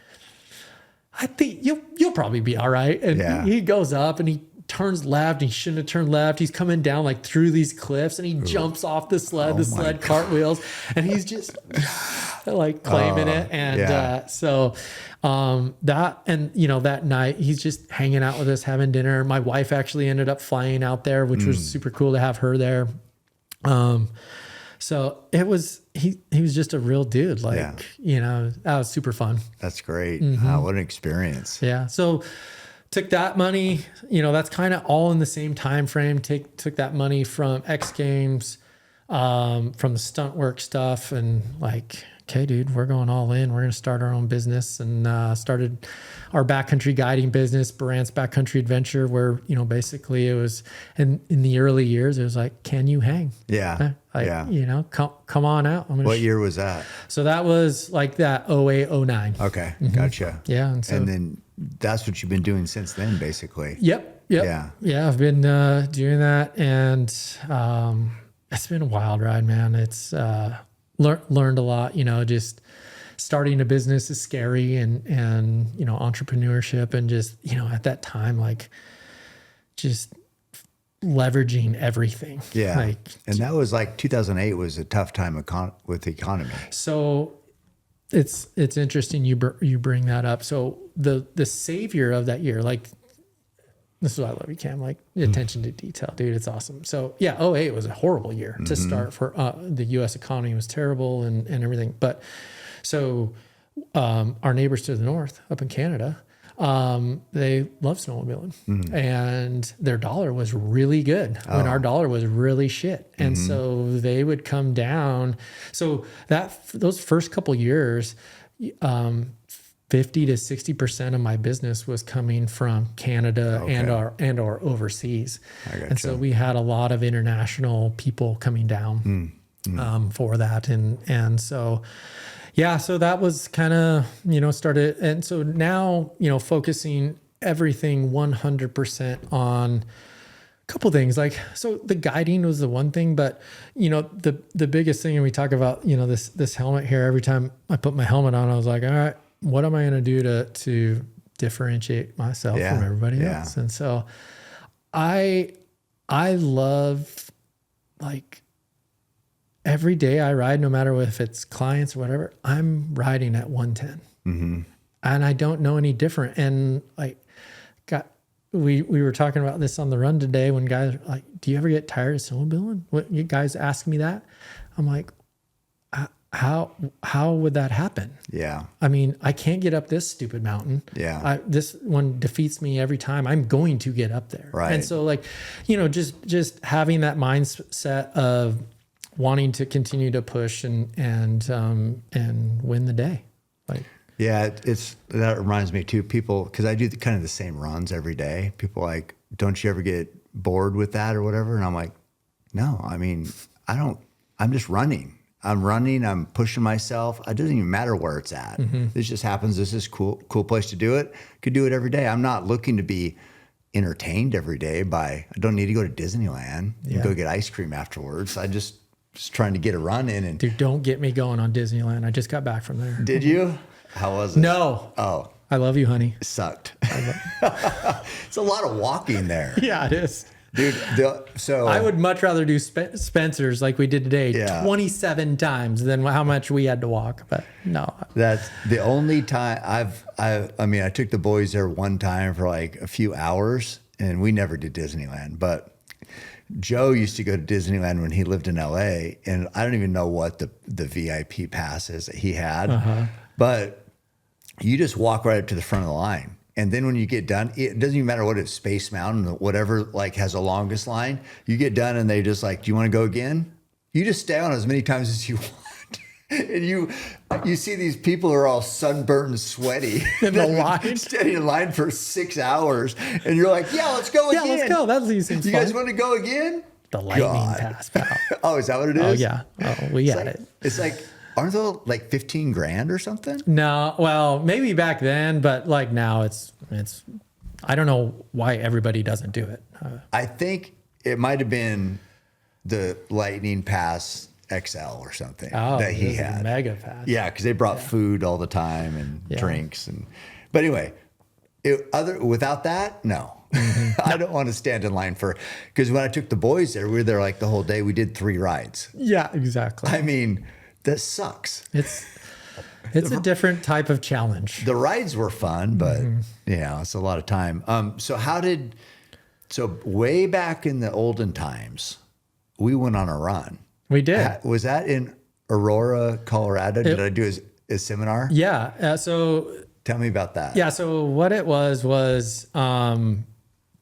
I think you'll probably be all right. And he goes up and he turns left. He shouldn't have turned left. He's coming down like through these cliffs and he jumps off the sled. The sled cartwheels and he's just like claiming it. And so that night he's just hanging out with us, having dinner. My wife actually ended up flying out there, which was super cool to have her there. So it was, he was just a real dude. That was super fun. That's great. What an experience. Yeah. So took that money, that's kind of all in the same time frame. Took that money from X Games, from the stunt work stuff, and like, okay, dude, we're going all in. We're going to start our own business, and started our backcountry guiding business, Burandt's Backcountry Adventure, where basically it was in the early years. It was like, can you hang? Yeah. Come on out. What year was that? So that was like that 08, 09. Okay, gotcha. Yeah, and then that's what you've been doing since then, basically. Yep. Yeah. I've been doing that, and it's been a wild ride, man. It's learned a lot. Just starting a business is scary, and entrepreneurship, and just at that time, like just leveraging everything. Yeah. And that was like 2008 was a tough time with the economy. So it's interesting you bring that up. So the savior of that year, like, this is why I love you, Cam, like attention to detail, dude. It's awesome. So yeah, 08 was a horrible year to start for the US economy was terrible and everything. But so our neighbors to the north up in Canada, they love snowmobiling, and their dollar was really good when our dollar was really shit. And so they would come down. So those first couple years, 50 to 60% of my business was coming from Canada and our overseas. And so we had a lot of international people coming down for that. And so, yeah, so that was kind of, started. And so now, focusing everything 100% on a couple things. Like, so the guiding was the one thing, but the biggest thing, and we talk about, this helmet here, every time I put my helmet on, I was like, all right, what am I going to do to differentiate myself from everybody else? And so I love, like, every day I ride, no matter if it's clients or whatever, I'm riding at 110, and I don't know any different. And like, we were talking about this on the run today when guys are like, do you ever get tired of snowmobiling? What, you guys ask me that? I'm like, how would that happen? Yeah. I mean, I can't get up this stupid mountain. Yeah. This one defeats me every time. I'm going to get up there. Right. And so, like, just having that mindset of wanting to continue to push and win the day. Like, Yeah, that reminds me too. People, because I do kind of the same runs every day. People like, don't you ever get bored with that or whatever? And I'm like, no. I mean, I don't. I'm just running. I'm pushing myself. It doesn't even matter where it's at. This just happens. This is cool place to do it. Could do it every day. I'm not looking to be entertained every day I don't need to go to Disneyland and go get ice cream afterwards. I just trying to get a run in. And Dude, don't get me going on Disneyland. I just got back from there. Did you? How was it? No. Oh. I love you, honey. It sucked. It's a lot of walking there. Yeah, it is. Dude, so I would much rather do Spencer's like we did today 27 times than how much we had to walk. But no. That's the only time I took the boys there one time for like a few hours, and we never did Disneyland. But Joe used to go to Disneyland when he lived in LA, and I don't even know what the VIP passes that he had, but you just walk right up to the front of the line. And then when you get done, it doesn't even matter what it's, Space Mountain, whatever, like has the longest line. You get done and they just like, do you want to go again? You just stay on as many times as you want. And you see these people who are all sunburnt and sweaty in the line, standing in line for 6 hours. And you're like, yeah, let's go again. Yeah, let's go. That seems fun. You guys want to go again? The lightning pass, pal. Oh, is that what it is? Oh, yeah. Oh, we got it. It's like, aren't those like 15 grand or something? No, well, maybe back then, but like now it's I don't know why everybody doesn't do it. I think it might have been the Lightning Pass XL or something that he had. A mega pass. Yeah, because they brought food all the time and drinks but anyway, without that, no. I don't want to stand in line because when I took the boys there, we were there like the whole day. We did 3 rides. Yeah, exactly. I mean, that sucks. It's a different type of challenge. The rides were fun, but it's a lot of time. So way back in the olden times, we went on a run. We did. Was that in Aurora, Colorado? Did I do a seminar? Yeah. So tell me about that. Yeah. So what it was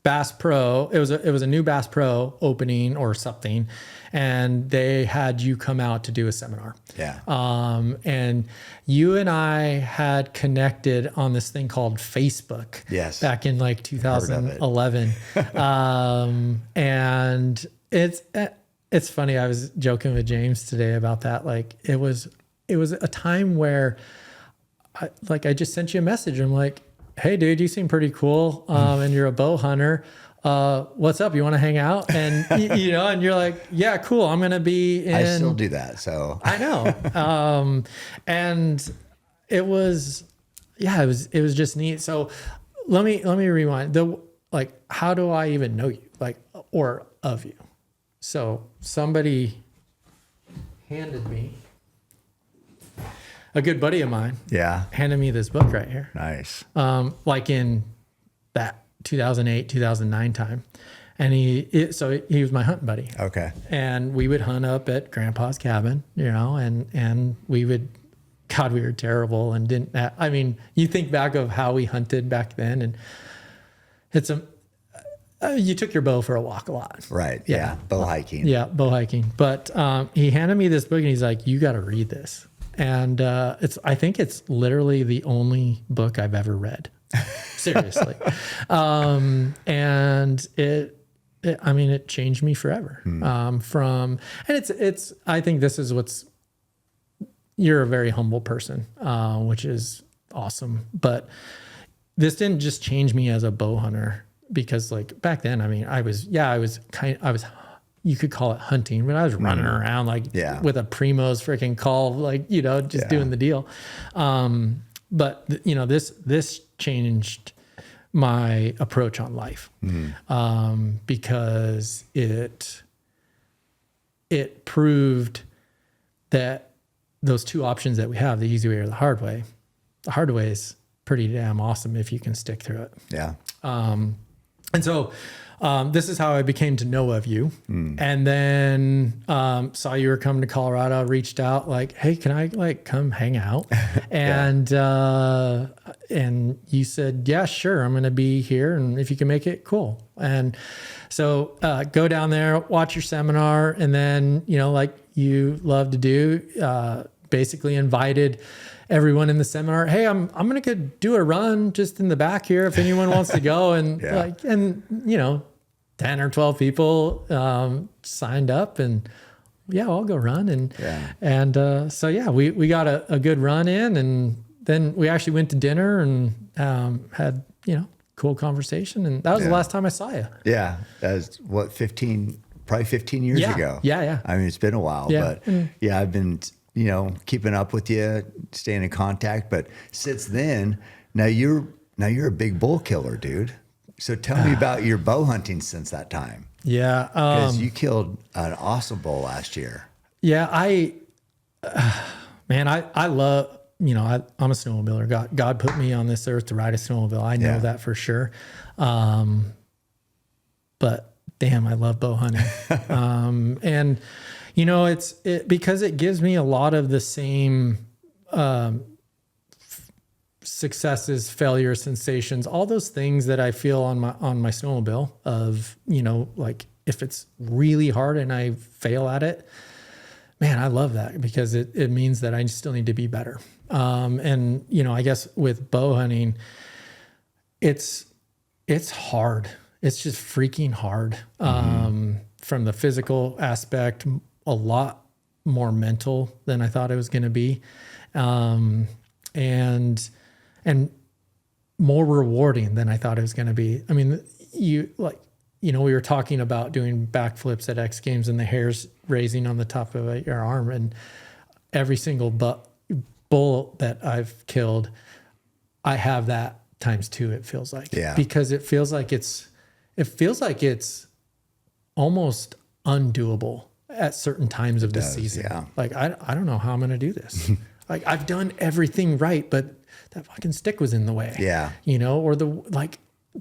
Bass Pro. It was a new Bass Pro opening or something, and they had you come out to do a seminar. Yeah. And you and I had connected on this thing called Facebook. Yes. Back in like 2011. And it's funny. I was joking with James today about that. Like it was a time where I just sent you a message. I'm like, hey dude, you seem pretty cool. And you're a bow hunter. What's up? You want to hang out? And and you're like, yeah, cool. I'm going to be in. I still do that. So I know. And it was just neat. So let me rewind. How do I even know you? Or of you? So somebody handed me, a good buddy of mine. Yeah. Handed me this book right here. Nice. Like in that 2008, 2009 time. And he was my hunting buddy. Okay. And we would hunt up at Grandpa's cabin, and we would, God, we were terrible and didn't, you think back of how we hunted back then, and you took your bow for a walk a lot. Right. Yeah. Bow hiking. Yeah. Bow hiking. But he handed me this book and he's like, you got to read this. And I think it's literally the only book I've ever read. Seriously. And it changed me forever. I think this is you're a very humble person, which is awesome. But this didn't just change me as a bow hunter, because like back then, you could call it hunting, but I was running around with a Primo's freaking call, doing the deal. But this changed my approach on life, because it proved that those two options that we have, the easy way or the hard way is pretty damn awesome if you can stick through it. Yeah. And so this is how I became to know of you. And then saw you were coming to Colorado, reached out like, hey, can I come hang out? And and you said, yeah, sure, I'm going to be here. And if you can make it, cool. And so go down there, watch your seminar. And then, like you love to do, basically invited everyone in the seminar, hey, I'm going to go do a run just in the back here if anyone wants to go. And you know, 10 or 12 people signed up, and I'll go run. And so we got a good run in, and then we actually went to dinner and had, you know, cool conversation. And that was the last time I saw you. Yeah. That was what, probably 15 years ago. Yeah. I mean, it's been a while, but I've been, you know, keeping up with you, staying in contact. But since then, now you're a big bull killer, dude. So tell me about your bow hunting since that time. Yeah. Because you killed an awesome bull last year. Yeah. I love, you know, I'm a snowmobiler. God put me on this earth to ride a snowmobile. I know that for sure. But damn, I love bow hunting. And you know, it's because it gives me a lot of the same, successes, failures, sensations, all those things that I feel on my snowmobile of, you know, like if it's really hard and I fail at it, man, I love that because it means that I still need to be better. And you know, I guess with bow hunting, it's hard. It's just freaking hard. From the physical aspect, a lot more mental than I thought it was going to be. And more rewarding than I thought it was going to be. I mean, we were talking about doing backflips at X Games and the hairs raising on the top of your arm, and every single bull that I've killed, I have that times 2. It feels like, because it feels like it's almost undoable at certain times of the season. Yeah. Like, I don't know how I'm going to do this. Like, I've done everything right, but that fucking stick was in the way. Yeah. You know, or the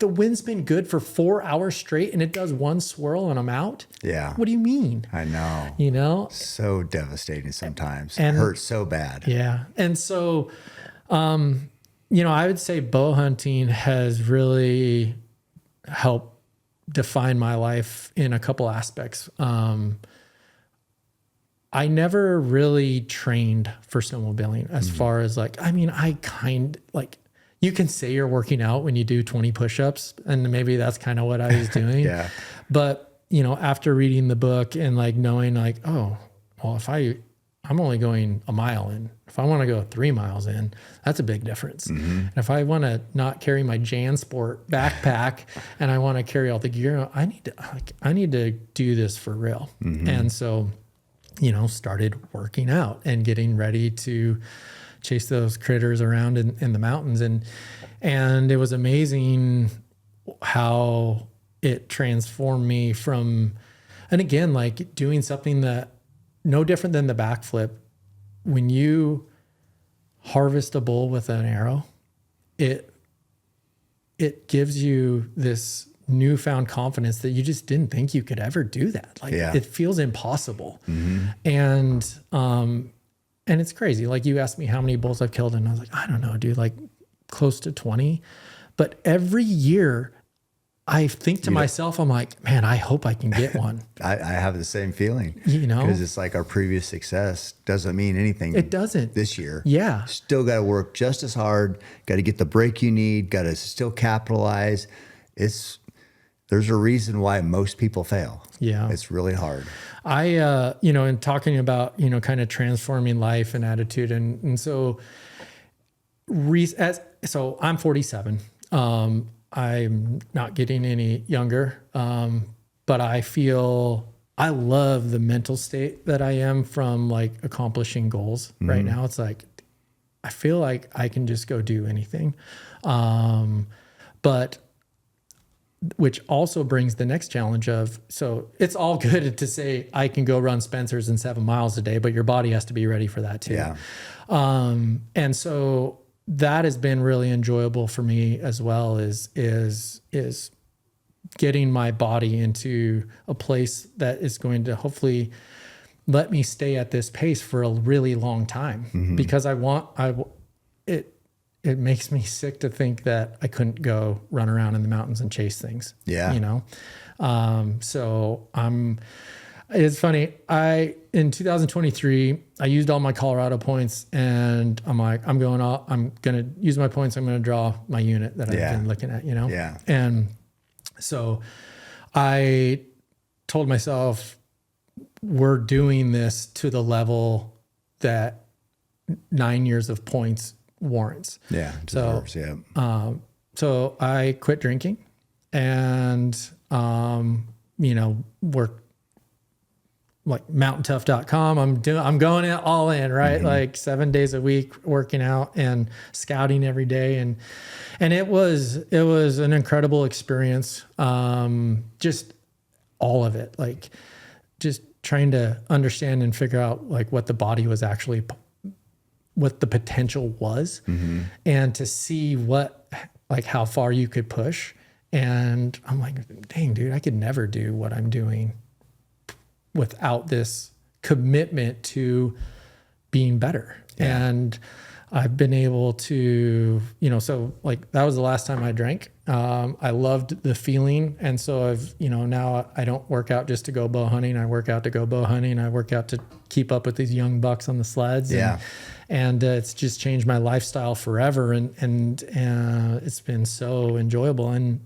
wind's been good for 4 hours straight and it does one swirl and I'm out. Yeah. What do you mean? I know. You know? So devastating sometimes. It hurts so bad. Yeah. And so, you know, I would say bow hunting has really helped define my life in a couple aspects. I never really trained for snowmobiling as far as like, I mean, you can say you're working out when you do 20 push-ups, and maybe that's kind of what I was doing. Yeah. But, you know, after reading the book and like knowing like, oh, well, if I'm only going a mile in, if I want to go 3 miles in, that's a big difference. And if I want to not carry my JanSport backpack and I want to carry all the gear, I need to do this for real. And so, you know, started working out and getting ready to chase those critters around in the mountains. And it was amazing how it transformed me from, and again, like doing something that no different than the backflip. When you harvest a bull with an arrow, it gives you this newfound confidence that you just didn't think you could ever do that. Like it feels impossible. And it's crazy. Like you asked me how many bulls I've killed and I was like, I don't know, dude, like close to 20. But every year I think to myself, I'm like, man, I hope I can get one. I have the same feeling, you know, because it's like our previous success doesn't mean anything. It doesn't this year. Yeah. Still got to work just as hard. Got to get the break you need. Got to still capitalize. There's a reason why most people fail. Yeah. It's really hard. I, you know, in talking about, you know, kind of transforming life and attitude. And so, so I'm 47. I'm not getting any younger. But I love the mental state that I am from like accomplishing goals right now. It's like, I feel like I can just go do anything. But which also brings the next challenge of, so it's all good to say I can go run Spencer's in 7 miles a day, but your body has to be ready for that too. Yeah. And so that has been really enjoyable for me as well, is getting my body into a place that is going to hopefully let me stay at this pace for a really long time, because it makes me sick to think that I couldn't go run around in the mountains and chase things. Yeah. You know? So It's funny. In 2023, I used all my Colorado points, and I'm like, I'm going to use my points. I'm going to draw my unit that I've been looking at, Yeah. And so I told myself, we're doing this to the level that 9 years of points warrants. Yeah. Deserves, So I quit drinking and, worked like mountaintough.com. I'm going all in, right? Mm-hmm. Like 7 days a week working out and scouting every day. And it was an incredible experience. Just all of it, like just trying to understand and figure out like what the body was actually, what the potential was, and to see how far you could push. And I'm like, dang, dude, I could never do what I'm doing without this commitment to being better. Yeah. And I've been able to, so like that was the last time I drank. I loved the feeling. And so now I don't work out just to go bow hunting. I work out to go bow hunting. I work out to keep up with these young bucks on the sleds. And it's just changed my lifestyle forever. And it's been so enjoyable. And,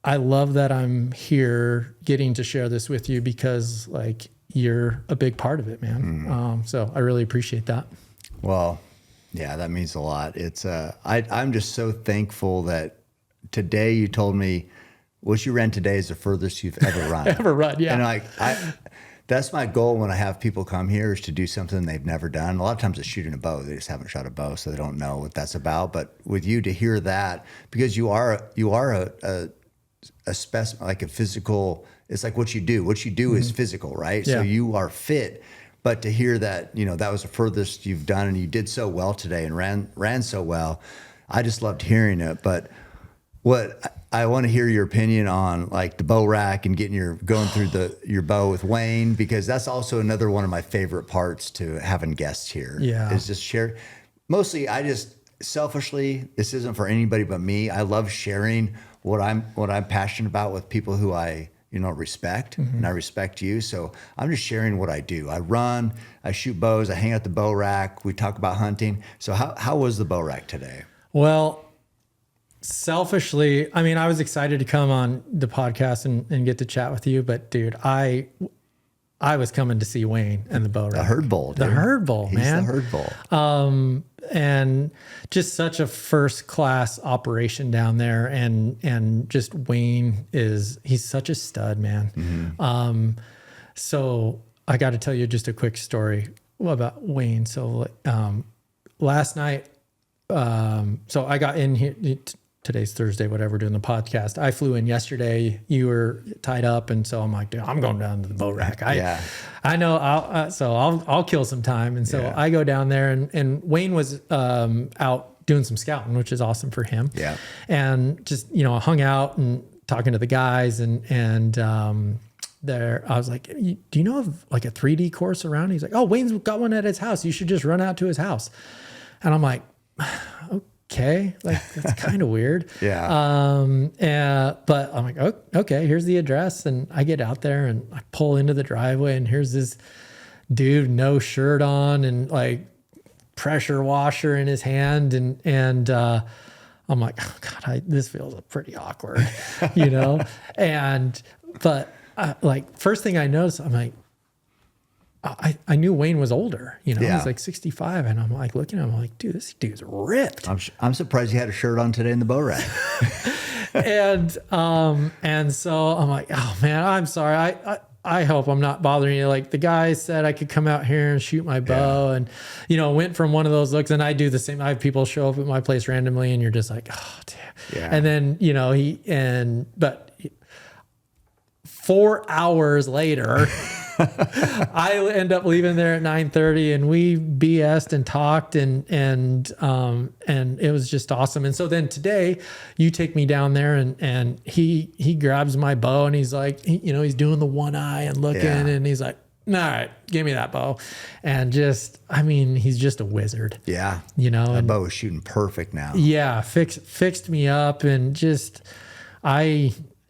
I love that I'm here getting to share this with you because like you're a big part of it, man. So I really appreciate that. Well, yeah, that means a lot. It's I'm just so thankful that today you told me what you ran today is the furthest you've ever run. Yeah. And that's my goal when I have people come here is to do something they've never done. A lot of times it's shooting a bow. They just haven't shot a bow, so they don't know what that's about. But with you to hear that, because you are a specimen, like a physical, it's like what you do. What you do is physical, right? Yeah. So you are fit. But to hear that, that was the furthest you've done and you did so well today and ran so well, I just loved hearing it. But what I want to hear your opinion on like the bow rack and going through your bow with Wayne, because that's also another one of my favorite parts to having guests here. Yeah. Is just share. Mostly I just selfishly, this isn't for anybody but me. I love sharing what I'm passionate about with people who I respect, and I respect you. So I'm just sharing what I do. I run, I shoot bows, I hang out the bow rack. We talk about hunting. So how was the bow rack today? Well, selfishly, I mean, I was excited to come on the podcast and get to chat with you, but dude, I was coming to see Wayne and the bow rack. The herd bull, dude. The herd bull, He's man. the herd bull. And just such a first class operation down there. And just Wayne he's such a stud, man. So I got to tell you just a quick story about Wayne. So, last night, so I got in here, today's Thursday, whatever, doing the podcast. I flew in yesterday. You were tied up. And so I'm like, dude, I'm going down to the bow rack. I know I'll kill some time. And so I go down there and Wayne was, out doing some scouting, which is awesome for him. Yeah. And just, hung out and talking to the guys and there, I was like, do you know of like a 3D course around? He's like, oh, Wayne's got one at his house. You should just run out to his house. And I'm like, okay, like that's kind of weird. Yeah. But I'm like, oh, okay, here's the address. And I get out there and I pull into the driveway and here's this dude, no shirt on and like pressure washer in his hand. And I'm like, oh God, this feels pretty awkward, but like first thing I noticed, I'm like, I knew Wayne was older, he's like 65 and I'm like looking at him, I'm like, dude, this dude's ripped. I'm surprised he had a shirt on today in the bow rack. and so I'm like, oh man, I'm sorry. I hope I'm not bothering you. Like the guy said I could come out here and shoot my bow and, went from one of those looks and I do the same. I have people show up at my place randomly and you're just like, oh damn. Yeah. And then, but 4 hours later, I end up leaving there at 9:30 and we BS'd and talked and it was just awesome. And so then today you take me down there and he grabs my bow and he's like, he's doing the one eye and looking and he's like, all right, give me that bow. And he's just a wizard. Yeah. And bow is shooting perfect now. Yeah. Fixed me up and just,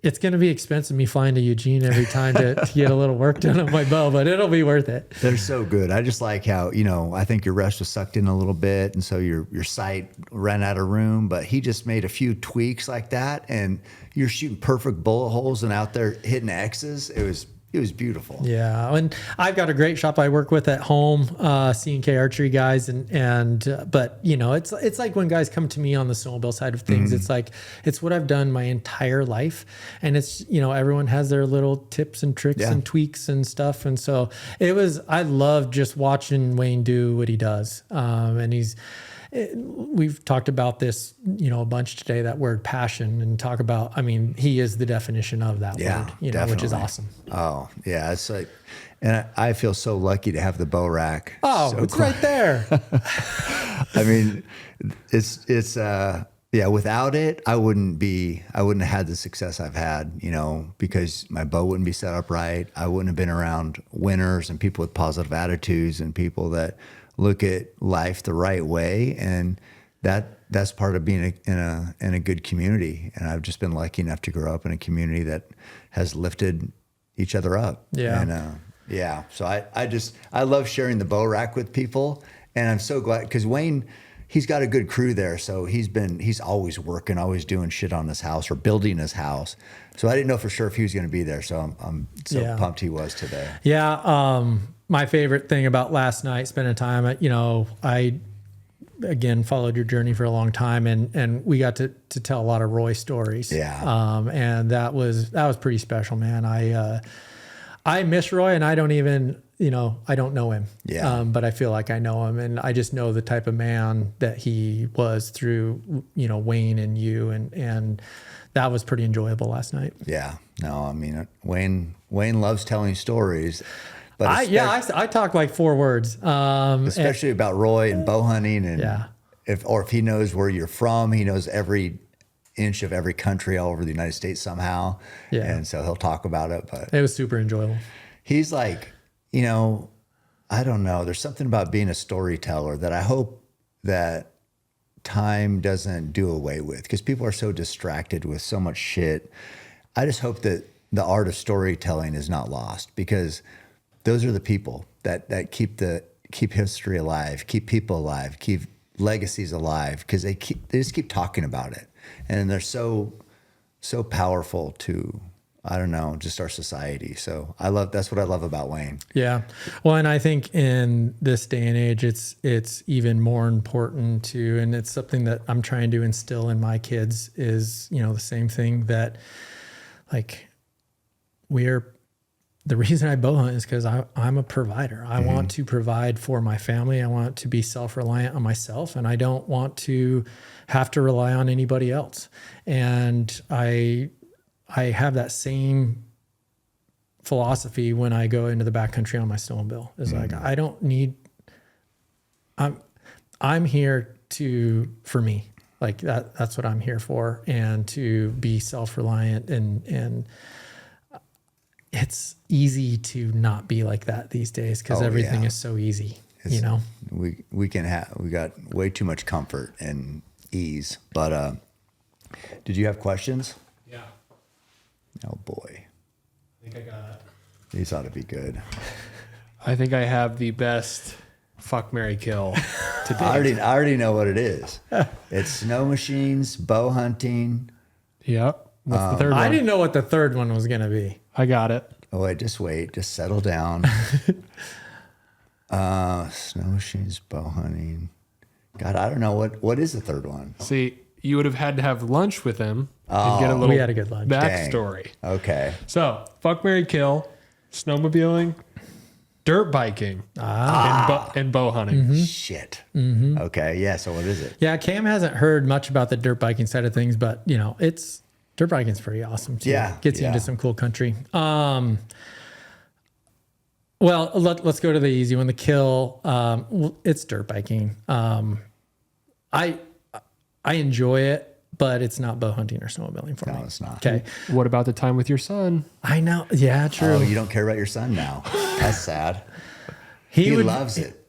it's going to be expensive me flying to Eugene every time to get a little work done on my bow, but it'll be worth it. They're so good. I just like how, I think your rest was sucked in a little bit. And so your sight ran out of room, but he just made a few tweaks like that. And you're shooting perfect bullet holes and out there hitting X's. It was beautiful. Yeah, and I've got a great shop I work with at home, C&K Archery guys, but it's like when guys come to me on the snowmobile side of things, it's like it's what I've done my entire life, and it's everyone has their little tips and tricks and tweaks and stuff, and so I love just watching Wayne do what he does, and we've talked about this, a bunch today, that word passion, and talk about, he is the definition of that word, which is awesome. Oh yeah. It's like, and I feel so lucky to have the bow rack. Oh, so it's right there. Without it, I wouldn't have had the success I've had, because my bow wouldn't be set up right. I wouldn't have been around winners and people with positive attitudes and people that look at life the right way, and that's part of being in a good community. And I've just been lucky enough to grow up in a community that has lifted each other up. Yeah. And so I love sharing the bow rack with people, and I'm so glad because Wayne, he's got a good crew there, so he's always working, always doing shit on his house or building his house. So I didn't know for sure if he was going to be there. So I'm so pumped he was today. Yeah. My favorite thing about last night, spending time at, I again followed your journey for a long time, and we got to tell a lot of Roy stories. Yeah. And that was pretty special, man. I miss Roy, and I don't even, I don't know him. Yeah. But I feel like I know him, and I just know the type of man that he was through, Wayne and you, and that was pretty enjoyable last night. Yeah. No, Wayne loves telling stories. But I talk like 4 words. Especially about Roy and bow hunting, and if he knows where you're from, he knows every inch of every country all over the United States somehow. Yeah. And so he'll talk about it. But it was super enjoyable. He's like, I don't know. There's something about being a storyteller that I hope that time doesn't do away with, because people are so distracted with so much shit. I just hope that the art of storytelling is not lost, because those are the people that keep history alive, keep people alive, keep legacies alive, because they just keep talking about it, and they're so powerful to, I don't know, just our society. So that's what I love about Wayne. Yeah, well, and I think in this day and age, it's even more important to, and it's something that I'm trying to instill in my kids is the same thing that, like, the reason I bow hunt is because I'm a provider. I want to provide for my family. I want to be self-reliant on myself, and I don't want to have to rely on anybody else. And I have that same philosophy when I go into the backcountry on my snowmobile. It's like, I don't need, I'm here for me. Like that's what I'm here for, and to be self-reliant, and it's easy to not be like that these days, because everything is so easy. We got way too much comfort and ease. But did you have questions? Yeah. Oh boy. I think I got. These ought to be good. I think I have the best fuck, marry, kill to date. I already know what it is. It's snow machines, bow hunting. Yep. What's the third one? I didn't know what the third one was going to be. I got it. Oh wait, just settle down. Snow machines, bow hunting. God, I don't know what is the third one. See, you would have had to have lunch with him and get a little we had a good lunch. backstory. Dang. Okay. So, fuck, marry, kill, snowmobiling, dirt biking, and bow hunting. Shit. Okay. Yeah. So what is it? Yeah, Cam hasn't heard much about the dirt biking side of things, but it's dirt biking's pretty awesome too. Yeah, Gets you into some cool country. Well, let's go to the easy one, the kill. It's dirt biking. I enjoy it, but it's not bow hunting or snowmobiling for me. No, it's not. Okay. What about the time with your son? I know. Yeah, true. Oh, you don't care about your son now. That's sad. He loves it.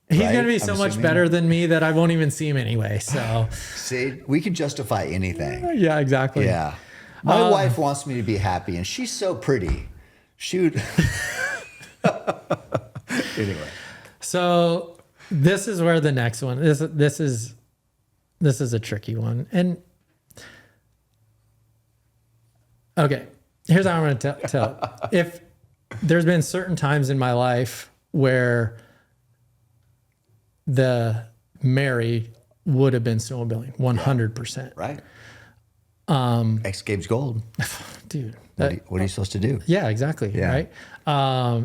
He's right? going to be so much better than me that I won't even see him anyway. So see, we can justify anything. Yeah, exactly. Yeah. My wife wants me to be happy, and she's so pretty. She would. Anyway. So this is where the next one. This is a tricky one. And okay, here's how I'm going to tell. If there's been certain times in my life where the Mary would have been snowmobiling 100%. Right. X Games Gold. Dude. What are you supposed to do? Yeah, exactly. Yeah. Right.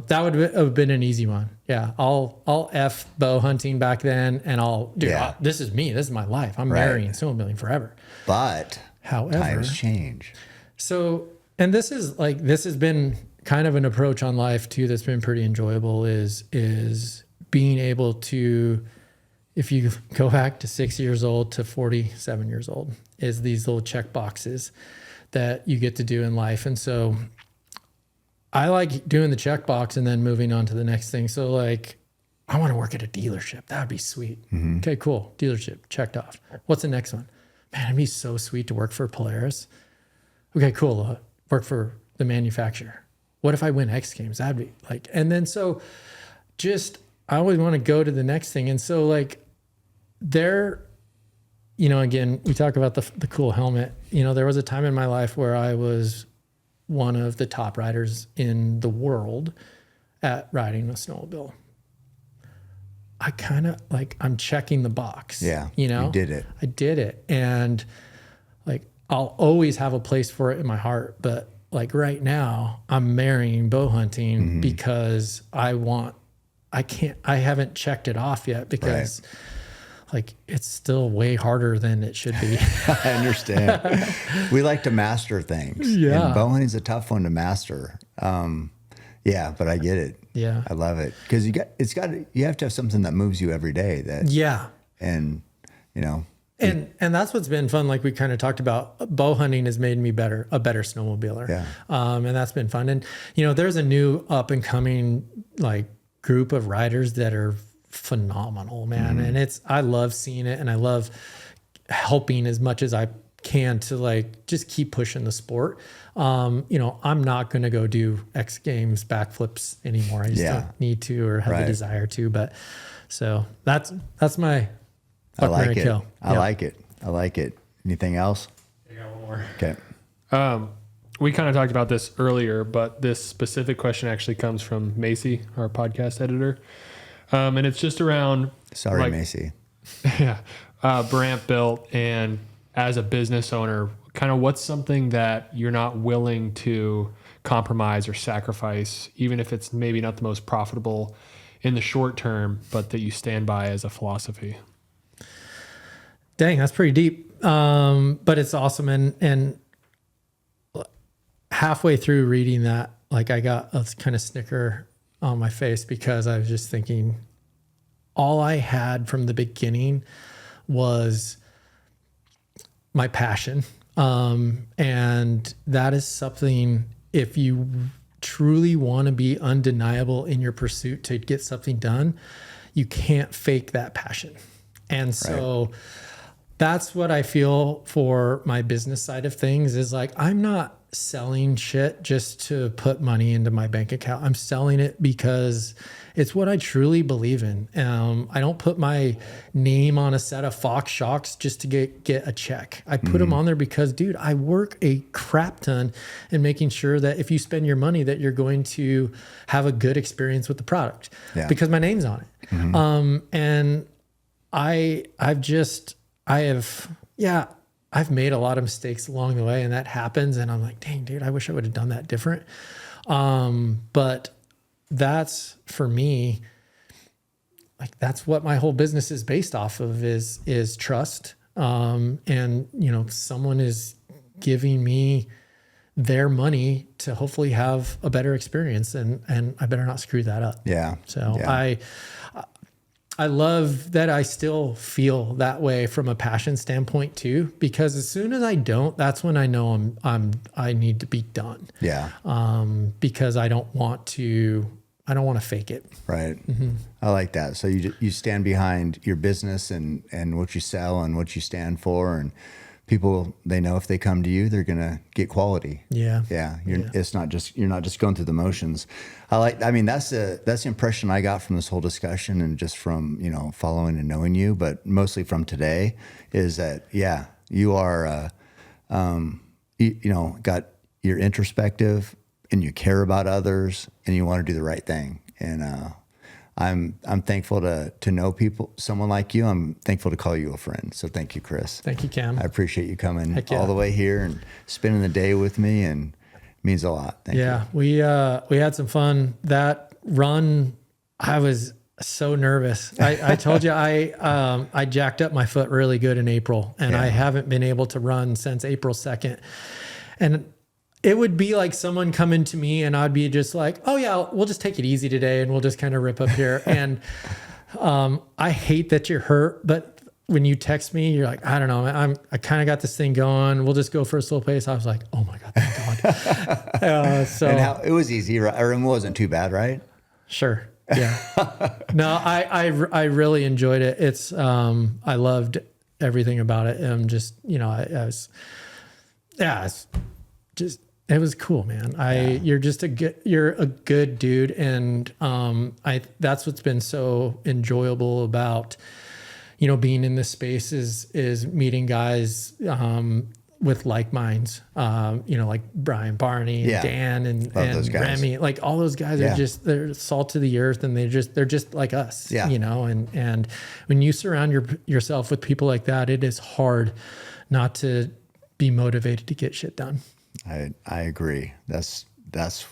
That would have been an easy one. Yeah. I'll F bow hunting back then, and this is me. This is my life. I'm marrying snowmobiling forever. But however, times change. So, and this has been kind of an approach on life too that's been pretty enjoyable is being able to, if you go back to 6 years old to 47 years old, is these little check boxes that you get to do in life. And so I like doing the check box and then moving on to the next thing. So like, I want to work at a dealership. That would be sweet. Mm-hmm. Okay, cool. Dealership checked off. What's the next one? Man, it'd be so sweet to work for Polaris. Okay, cool. Work for the manufacturer. What if I win X Games? That'd be like, and then so just, I always want to go to the next thing. And so like there, again, we talk about the cool helmet. There was a time in my life where I was one of the top riders in the world at riding a snowmobile. I kind of like, I'm checking the box. Yeah. You did it. I did it. And like, I'll always have a place for it in my heart. But like right now I'm marrying bow hunting because I haven't checked it off yet because like it's still way harder than it should be. I understand. We like to master things. Yeah. And bow hunting's a tough one to master. Yeah, but I get it. Yeah. I love it. Because you have to have something that moves you every day and And that's what's been fun. Like we kind of talked about, bow hunting has made me a better snowmobiler. Yeah. And that's been fun. And, there's a new up and coming like group of riders that are phenomenal, man. And I love seeing it, and I love helping as much as I can to like, just keep pushing the sport. I'm not going to go do X Games backflips anymore. I just don't need to, or have the desire to, but so that's my, I like it. Kill. I like it. Anything else? I got one more. Okay. We kind of talked about this earlier, but this specific question actually comes from Macy, our podcast editor. And it's just around... Sorry, Macy. Yeah. Burandt built, and as a business owner, kind of what's something that you're not willing to compromise or sacrifice, even if it's maybe not the most profitable in the short term, but that you stand by as a philosophy? Dang, that's pretty deep. But it's awesome. And halfway through reading that, like I got a kind of snicker on my face because I was just thinking all I had from the beginning was my passion. And that is something, if you truly want to be undeniable in your pursuit to get something done, you can't fake that passion. And so that's what I feel for my business side of things is like, I'm not selling shit just to put money into my bank account. I'm selling it because it's what I truly believe in. I don't put my name on a set of Fox shocks just to get a check. I put them on there because, dude, I work a crap ton in making sure that if you spend your money, that you're going to have a good experience with the product because my name's on it. And I've made a lot of mistakes along the way, and that happens. And I'm like, dang, dude, I wish I would have done that different. But that's for me, like, that's what my whole business is based off of is trust. And someone is giving me their money to hopefully have a better experience, and I better not screw that up. Yeah. So I love that I still feel that way from a passion standpoint too, because as soon as I don't, that's when I know I need to be done. Yeah. Because I don't want to fake it. Right. I like that. So you stand behind your business and what you sell and what you stand for, and people, they know if they come to you, they're going to get quality. Yeah. Yeah. It's not just, you're not just going through the motions. That's the impression I got from this whole discussion, and just from, following and knowing you, but mostly from today, is that, yeah, you are, you're introspective, and you care about others, and you want to do the right thing. And, I'm thankful to know people, someone like you. I'm thankful to call you a friend. So thank you, Chris. Thank you, Cam. I appreciate you coming Heck yeah. all the way here and spending the day with me, and it means a lot. Thank you. Yeah, we had some fun. That run, I was so nervous. I told you I jacked up my foot really good in April, and I haven't been able to run since April 2nd. And it would be like someone coming to me, and I'd be just like, oh yeah, we'll just take it easy today, and we'll just kind of rip up here. And I hate that you're hurt, but when you text me, you're like, I don't know, I kind of got this thing going. We'll just go for a slow pace. I was like, oh my God, thank God. And it was easy, right? Or it wasn't too bad, right? Sure. Yeah. No, I really enjoyed it. It's I loved everything about it. And just, it's just, it was cool, man. You're a good dude. And that's what's been so enjoyable about, being in this space is meeting guys with like minds, like Brian Barney, and Dan, and Remy, like all those guys are they're salt of the earth, and they're just like us, and when you surround yourself with people like that, it is hard not to be motivated to get shit done. I agree. That's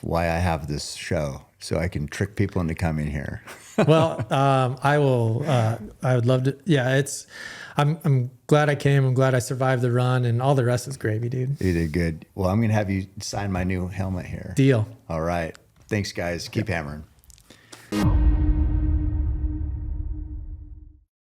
why I have this show, so I can trick people into coming here. Well, I would love to. Yeah, I'm glad I came. I'm glad I survived the run, and all the rest is gravy, dude. You did good. Well, I'm going to have you sign my new helmet here. Deal. All right. Thanks, guys. Keep hammering.